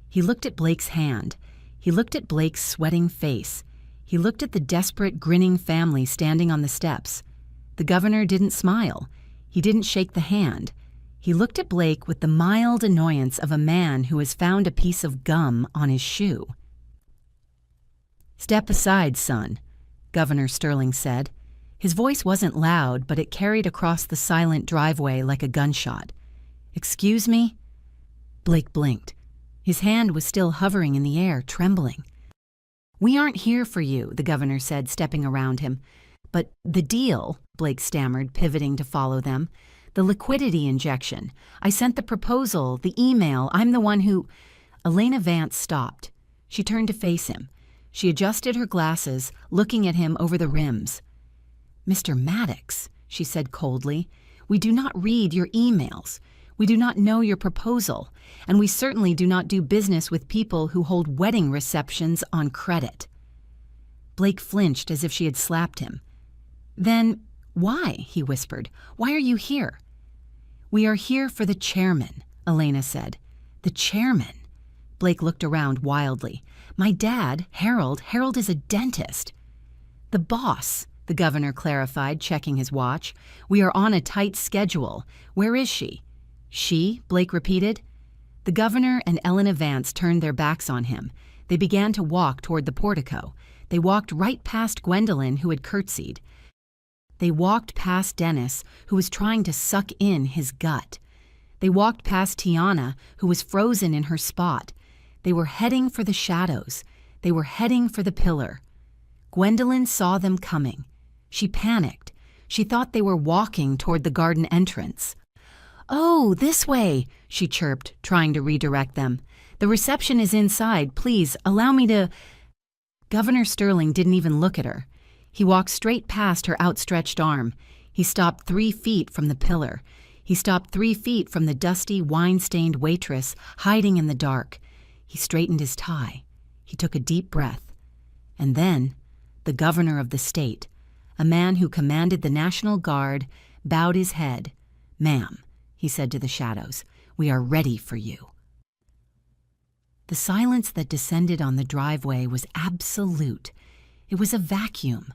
Speaker 1: He looked at Blake's hand. He looked at Blake's sweating face. He looked at the desperate, grinning family standing on the steps. The governor didn't smile. He didn't shake the hand. He looked at Blake with the mild annoyance of a man who has found a piece of gum on his shoe. "Step aside, son," Governor Sterling said. His voice wasn't loud, but it carried across the silent driveway like a gunshot. "Excuse me?" Blake blinked. His hand was still hovering in the air, trembling. "We aren't here for you," the governor said, stepping around him. "But the deal," Blake stammered, pivoting to follow them. "The liquidity injection. I sent the proposal, the email. I'm the one who—" Elena Vance stopped. She turned to face him. She adjusted her glasses, looking at him over the rims. "Mr. Maddox," she said coldly, "we do not read your emails. We do not know your proposal, and we certainly do not do business with people who hold wedding receptions on credit." Blake flinched as if she had slapped him. "Then why?" he whispered. "Why are you here?" "We are here for the chairman," Elena said. "The chairman?" Blake looked around wildly. "My dad, Harold is a dentist." "The boss," the governor clarified, checking his watch. "We are on a tight schedule. Where is she?" "She?" Blake repeated. The governor and Elena Vance turned their backs on him. They began to walk toward the portico. They walked right past Gwendolyn, who had curtsied. They walked past Dennis, who was trying to suck in his gut. They walked past Tiana, who was frozen in her spot. They were heading for the shadows. They were heading for the pillar. Gwendolyn saw them coming. She panicked. She thought they were walking toward the garden entrance. "Oh, this way," she chirped, trying to redirect them. "The reception is inside. Please, allow me to—" Governor Sterling didn't even look at her. He walked straight past her outstretched arm. He stopped 3 feet from the pillar. He stopped 3 feet from the dusty, wine-stained waitress hiding in the dark. He straightened his tie. He took a deep breath. And then, the governor of the state, a man who commanded the National Guard, bowed his head. "Ma'am," he said to the shadows, "we are ready for you." The silence that descended on the driveway was absolute. It was a vacuum.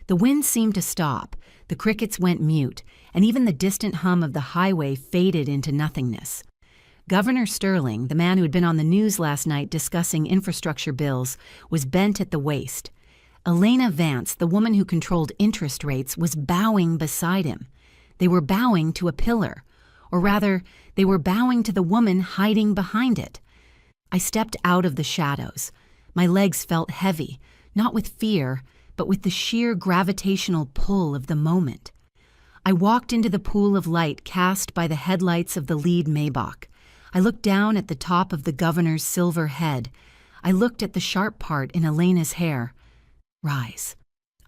Speaker 1: The wind seemed to stop, the crickets went mute, and even the distant hum of the highway faded into nothingness. Governor Sterling, the man who had been on the news last night discussing infrastructure bills, was bent at the waist. Elena Vance, the woman who controlled interest rates, was bowing beside him. They were bowing to a pillar. Or rather, they were bowing to the woman hiding behind it. I stepped out of the shadows. My legs felt heavy, not with fear, but with the sheer gravitational pull of the moment. I walked into the pool of light cast by the headlights of the lead Maybach. I looked down at the top of the governor's silver head. I looked at the sharp part in Elena's hair. "Rise,"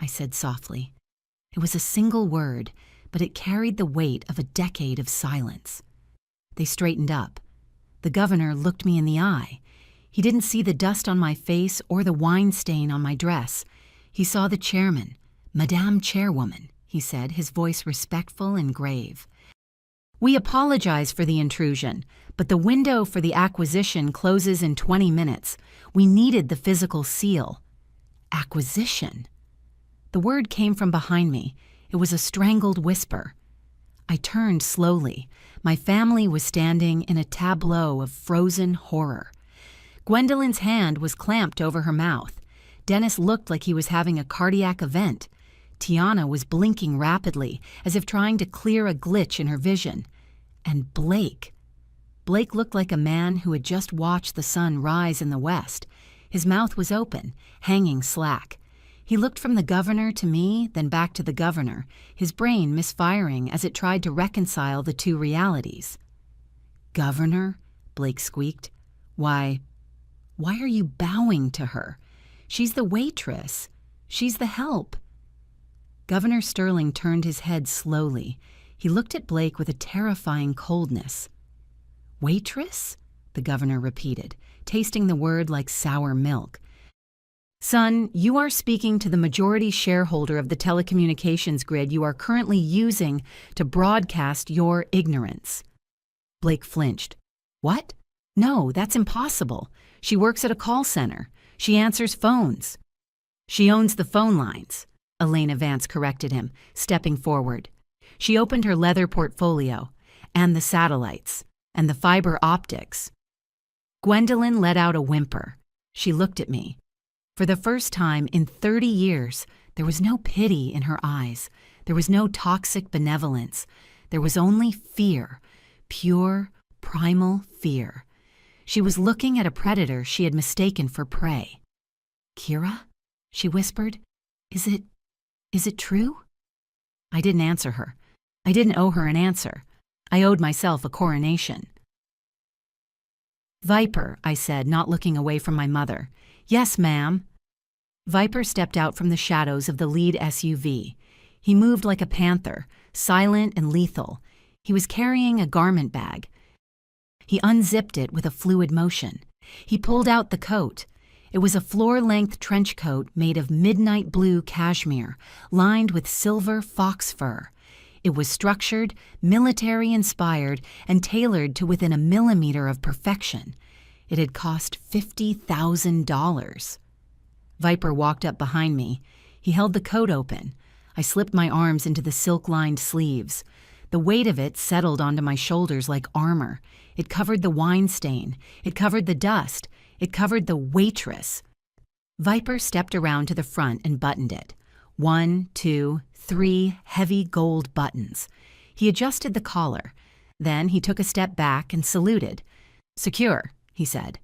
Speaker 1: I said softly. It was a single word, but it carried the weight of a decade of silence. They straightened up. The governor looked me in the eye. He didn't see the dust on my face or the wine stain on my dress. He saw the chairman. "Madame Chairwoman," he said, his voice respectful and grave. "We apologize for the intrusion, but the window for the acquisition closes in 20 minutes. We needed the physical seal." Acquisition. The word came from behind me. It was a strangled whisper. I turned slowly. My family was standing in a tableau of frozen horror. Gwendolyn's hand was clamped over her mouth. Dennis looked like he was having a cardiac event. Tiana was blinking rapidly, as if trying to clear a glitch in her vision. And Blake. Blake looked like a man who had just watched the sun rise in the west. His mouth was open, hanging slack. He looked from the governor to me, then back to the governor, his brain misfiring as it tried to reconcile the two realities. "Governor?" Blake squeaked. Why are you bowing to her? She's the waitress. She's the help." Governor Sterling turned his head slowly. He looked at Blake with a terrifying coldness. "Waitress?" the governor repeated, tasting the word like sour milk. "Son, you are speaking to the majority shareholder of the telecommunications grid you are currently using to broadcast your ignorance." Blake flinched. "What? No, that's impossible. She works at a call center. She answers phones." "She owns the phone lines," Elena Vance corrected him, stepping forward. She opened her leather portfolio, and the satellites, and the fiber optics. Gwendolyn let out a whimper. She looked at me. For the first time in 30 years, there was no pity in her eyes. There was no toxic benevolence. There was only fear, pure, primal fear. She was looking at a predator she had mistaken for prey. "Kira?" she whispered. Is it true?" I didn't answer her. I didn't owe her an answer. I owed myself a coronation. "Viper," I said, not looking away from my mother. "Yes, ma'am." Viper stepped out from the shadows of the lead SUV. He moved like a panther, silent and lethal. He was carrying a garment bag. He unzipped it with a fluid motion. He pulled out the coat. It was a floor-length trench coat made of midnight blue cashmere, lined with silver fox fur. It was structured, military-inspired, and tailored to within a millimeter of perfection. It had cost $50,000. Viper walked up behind me. He held the coat open. I slipped my arms into the silk-lined sleeves. The weight of it settled onto my shoulders like armor. It covered the wine stain. It covered the dust. It covered the waitress. Viper stepped around to the front and buttoned it. 1, 2, 3 heavy gold buttons. He adjusted the collar. Then he took a step back and saluted. "Secure," he said.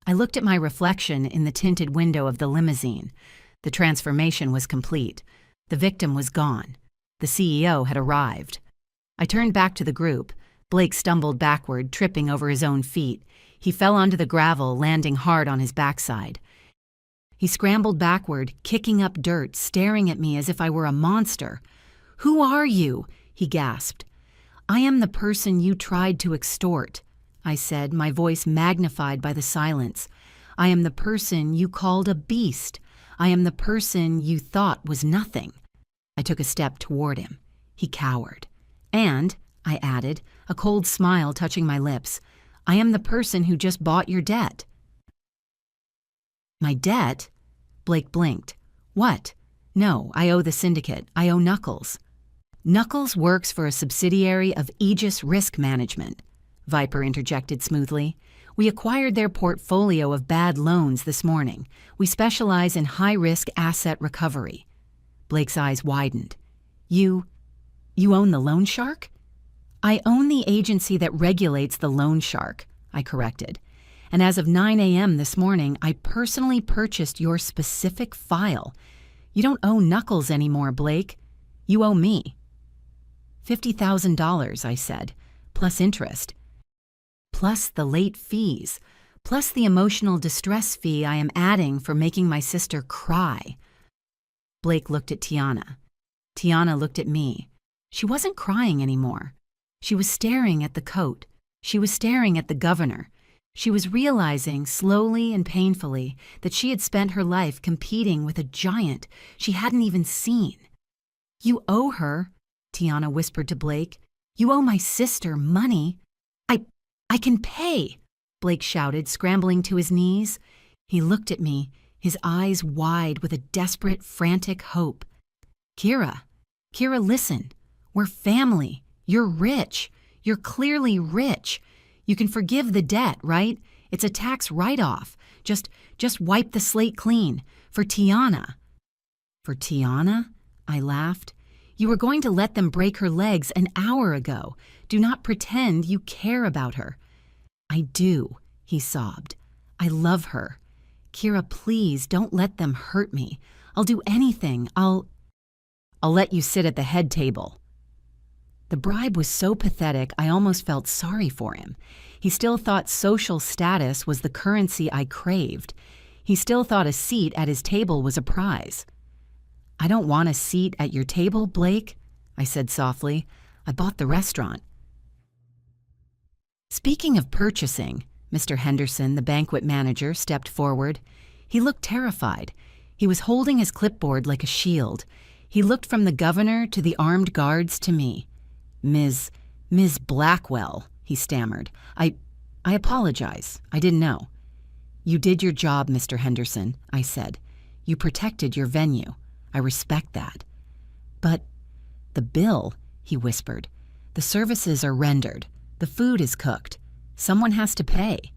Speaker 1: I looked at my reflection in the tinted window of the limousine. The transformation was complete. The victim was gone. The CEO had arrived. I turned back to the group. Blake stumbled backward, tripping over his own feet. He fell onto the gravel, landing hard on his backside. He scrambled backward, kicking up dirt, staring at me as if I were a monster. "Who are you?" he gasped. "I am the person you tried to extort," I said, my voice magnified by the silence. "I am the person you called a beast. I am the person you thought was nothing." I took a step toward him. He cowered. "And," I added, a cold smile touching my lips, "I am the person who just bought your debt." "My debt?" Blake blinked. "What?" "No, I owe the syndicate. I owe Knuckles." "Knuckles works for a subsidiary of Aegis Risk Management," Viper interjected smoothly. "We acquired their portfolio of bad loans this morning. We specialize in high-risk asset recovery." Blake's eyes widened. You own the loan shark?" "I own the agency that regulates the loan shark," I corrected. "And as of 9 a.m. this morning, I personally purchased your specific file. You don't owe Knuckles anymore, Blake. You owe me." $50,000, I said, plus interest. Plus the late fees, plus the emotional distress fee I am adding for making my sister cry. Blake looked at Tiana. Tiana looked at me. She wasn't crying anymore. She was staring at the coat. She was staring at the governor. She was realizing, slowly and painfully, that she had spent her life competing with a giant she hadn't even seen. "You owe her," Tiana whispered to Blake. "You owe my sister money." I can pay," Blake shouted, scrambling to his knees. He looked at me, his eyes wide with a desperate, frantic hope. Kira, listen. We're family. You're rich. You're clearly rich. You can forgive the debt, right? It's a tax write-off. Just wipe the slate clean. For Tiana." "For Tiana?" I laughed. "You were going to let them break her legs an hour ago. Do not pretend you care about her." "I do," he sobbed. "I love her. Kira, please don't let them hurt me. I'll do anything. I'll let you sit at the head table." The bribe was so pathetic I almost felt sorry for him. He still thought social status was the currency I craved. He still thought a seat at his table was a prize. "I don't want a seat at your table, Blake," I said softly. "I bought the restaurant." Speaking of purchasing, Mr. Henderson, the banquet manager, stepped forward. He looked terrified. He was holding his clipboard like a shield. He looked from the governor to the armed guards to me. Ms. Blackwell," he stammered. I apologize. I didn't know." "You did your job, Mr. Henderson," I said. "You protected your venue. I respect that." "But the bill," he whispered. "The services are rendered. The food is cooked. Someone has to pay."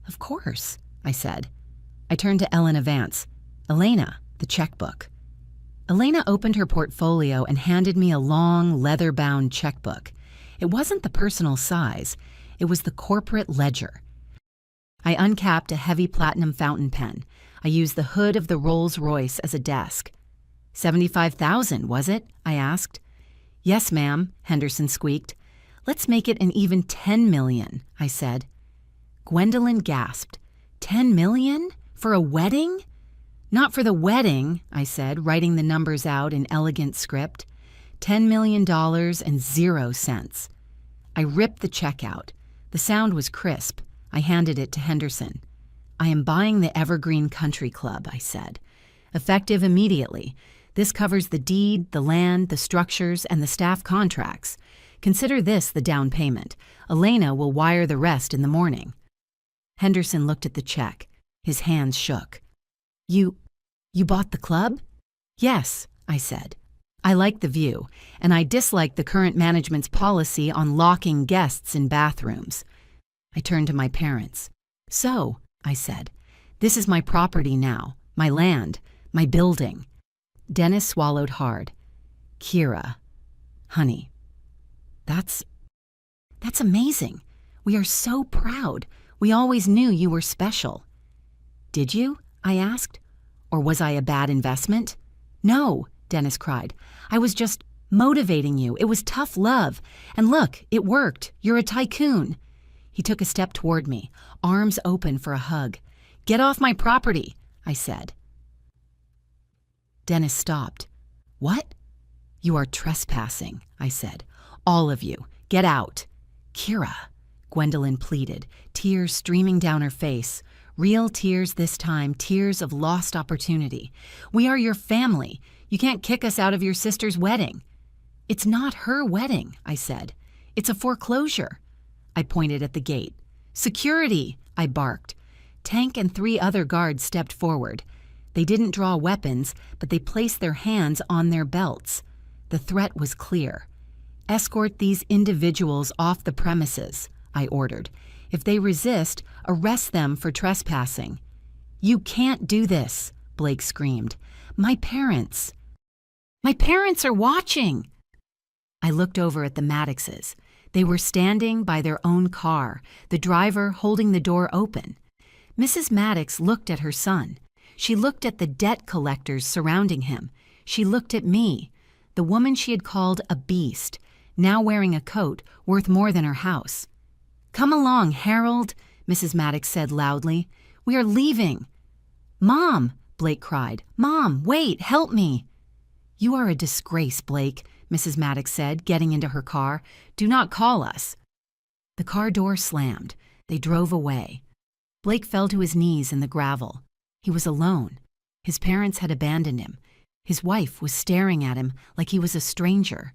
Speaker 1: "Of course," I said. I turned to Elena Vance. "Elena, the checkbook." Elena opened her portfolio and handed me a long, leather-bound checkbook. It wasn't the personal size. It was the corporate ledger. I uncapped a heavy platinum fountain pen. I used the hood of the Rolls-Royce as a desk. $75,000, was it? I asked. "Yes, ma'am," Henderson squeaked. "Let's make it an even $10 million, I said. Gwendolyn gasped. $10 million? For a wedding? "Not for the wedding," I said, writing the numbers out in elegant script. $10 million and 0 cents. I ripped the check out. The sound was crisp. I handed it to Henderson. "I am buying the Evergreen Country Club," I said. "Effective immediately. This covers the deed, the land, the structures, and the staff contracts. Consider this the down payment. Elena will wire the rest in the morning." Henderson looked at the check. His hands shook. You bought the club?" "Yes," I said. "I like the view, and I dislike the current management's policy on locking guests in bathrooms." I turned to my parents. "So," I said, "this is my property now, my land, my building." Dennis swallowed hard. "Kira, honey, that's amazing. We are so proud. We always knew you were special." Did you? I asked. Or was I a bad investment? No, Dennis cried. I was just motivating you. It was tough love. And look, it worked. You're a tycoon. He took a step toward me, arms open for a hug. Get off my property, I said. Dennis stopped. What? You are trespassing, I said. All of you. Get out. Kira, Gwendolyn pleaded, tears streaming down her face. Real tears this time, tears of lost opportunity. We are your family. You can't kick us out of your sister's wedding. It's not her wedding, I said. It's a foreclosure. I pointed at the gate. Security, I barked. Tank and 3 other guards stepped forward. They didn't draw weapons, but they placed their hands on their belts. The threat was clear. Escort these individuals off the premises, I ordered. If they resist, arrest them for trespassing. You can't do this, Blake screamed. My parents are watching. I looked over at the Maddoxes. They were standing by their own car, the driver holding the door open. Mrs. Maddox looked at her son. She looked at the debt collectors surrounding him. She looked at me, the woman she had called a beast, now wearing a coat worth more than her house. Come along, Harold, Mrs. Maddox said loudly. We are leaving. Mom, Blake cried. Mom, wait, help me. You are a disgrace, Blake, Mrs. Maddox said, getting into her car. Do not call us. The car door slammed. They drove away. Blake fell to his knees in the gravel. He was alone. His parents had abandoned him. His wife was staring at him like he was a stranger.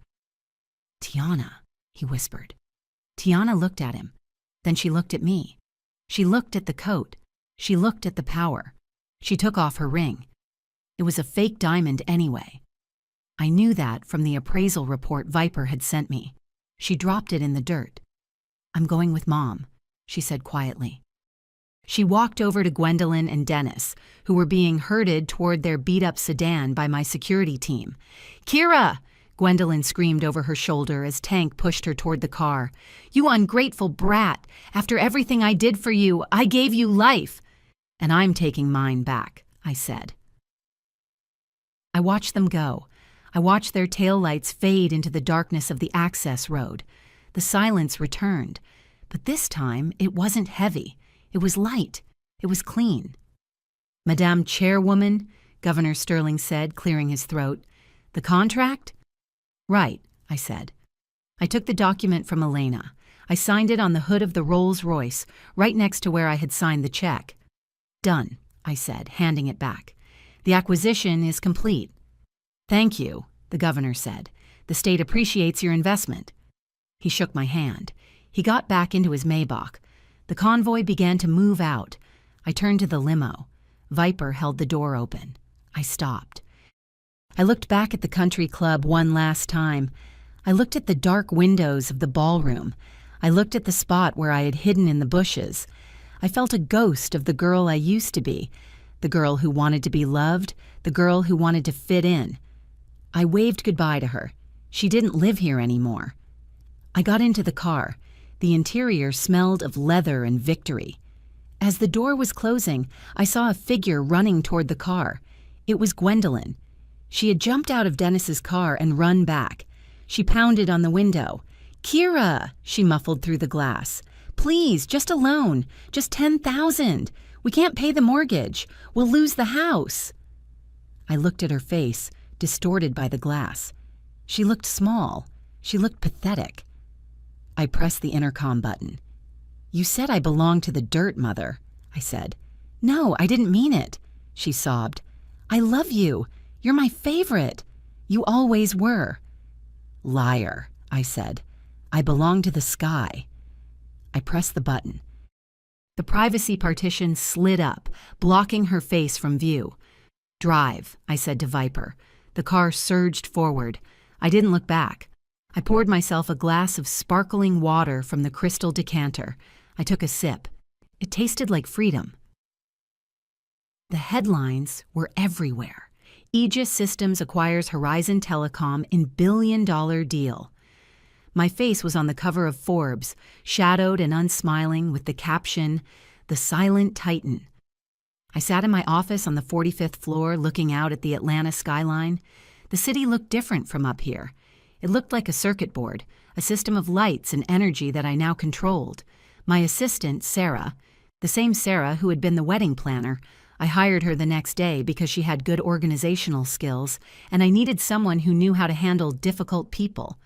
Speaker 1: Tiana, he whispered. Tiana looked at him. Then she looked at me. She looked at the coat. She looked at the power. She took off her ring. It was a fake diamond anyway. I knew that from the appraisal report Viper had sent me. She dropped it in the dirt. I'm going with Mom, she said quietly. She walked over to Gwendolyn and Dennis, who were being herded toward their beat-up sedan by my security team. Kira! Gwendolyn screamed over her shoulder as Tank pushed her toward the car. You ungrateful brat! After everything I did for you, I gave you life. And I'm taking mine back, I said. I watched them go. I watched their taillights fade into the darkness of the access road. The silence returned, but this time it wasn't heavy. It was light. It was clean. Madame Chairwoman, Governor Sterling said, clearing his throat. The contract? Right, I said. I took the document from Elena. I signed it on the hood of the Rolls-Royce, right next to where I had signed the check. Done, I said, handing it back. The acquisition is complete. Thank you, the governor said. The state appreciates your investment. He shook my hand. He got back into his Maybach. The convoy began to move out. I turned to the limo. Viper held the door open. I stopped. I looked back at the country club one last time. I looked at the dark windows of the ballroom. I looked at the spot where I had hidden in the bushes. I felt a ghost of the girl I used to be, the girl who wanted to be loved, the girl who wanted to fit in. I waved goodbye to her. She didn't live here anymore. I got into the car. The interior smelled of leather and victory. As the door was closing, I saw a figure running toward the car. It was Gwendolyn. She had jumped out of Dennis's car and run back. She pounded on the window. Kira, she muffled through the glass. Please, just a loan. Just $10,000. We can't pay the mortgage. We'll lose the house. I looked at her face, distorted by the glass. She looked small. She looked pathetic. I pressed the intercom button. You said I belonged to the dirt, Mother, I said. No, I didn't mean it, she sobbed. I love you. You're my favorite. You always were. Liar, I said. I belong to the sky. I pressed the button. The privacy partition slid up, blocking her face from view. Drive, I said to Viper. The car surged forward. I didn't look back. I poured myself a glass of sparkling water from the crystal decanter. I took a sip. It tasted like freedom. The headlines were everywhere. Aegis Systems acquires Horizon Telecom in billion-dollar deal. My face was on the cover of Forbes, shadowed and unsmiling with the caption, The Silent Titan. I sat in my office on the 45th floor looking out at the Atlanta skyline. The city looked different from up here. It looked like a circuit board, a system of lights and energy that I now controlled. My assistant, Sarah, the same Sarah who had been the wedding planner, I hired her the next day because she had good organizational skills, and I needed someone who knew how to handle difficult people.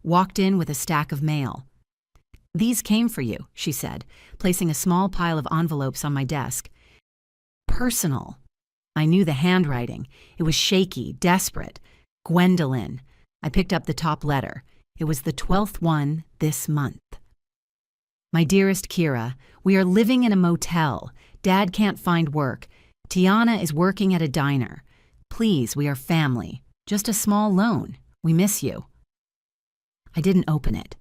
Speaker 1: Walked in with a stack of mail. "These came for you," she said, placing a small pile of envelopes on my desk. Personal. I knew the handwriting. It was shaky, desperate. Gwendolyn. I picked up the top letter. It was the 12th one this month. "My dearest Kira, we are living in a motel. Dad can't find work. Tiana is working at a diner. Please, we are family. Just a small loan. We miss you." I didn't open it.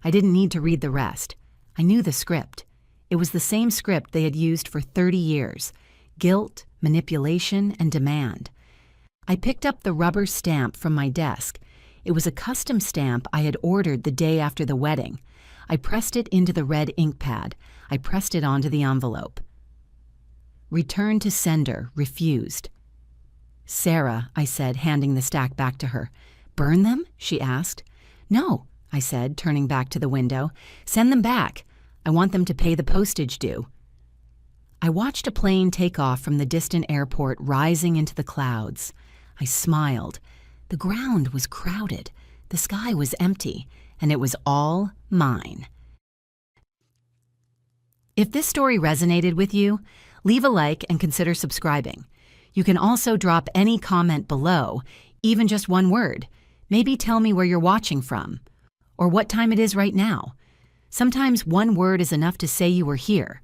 Speaker 1: I didn't need to read the rest. I knew the script. It was the same script they had used for 30 years. Guilt, manipulation, and demand. I picked up the rubber stamp from my desk. It was a custom stamp I had ordered the day after the wedding. I pressed it into the red ink pad. I pressed it onto the envelope. "Return to sender, refused." "Sarah," I said, handing the stack back to her. "Burn them?" she asked. "No," I said, turning back to the window. "Send them back. I want them to pay the postage due." I watched a plane take off from the distant airport, rising into the clouds. I smiled. The ground was crowded. The sky was empty, and it was all mine. If this story resonated with you, leave a like and consider subscribing. You can also drop any comment below, even just one word. Maybe tell me where you're watching from, or what time it is right now. Sometimes one word is enough to say you were here.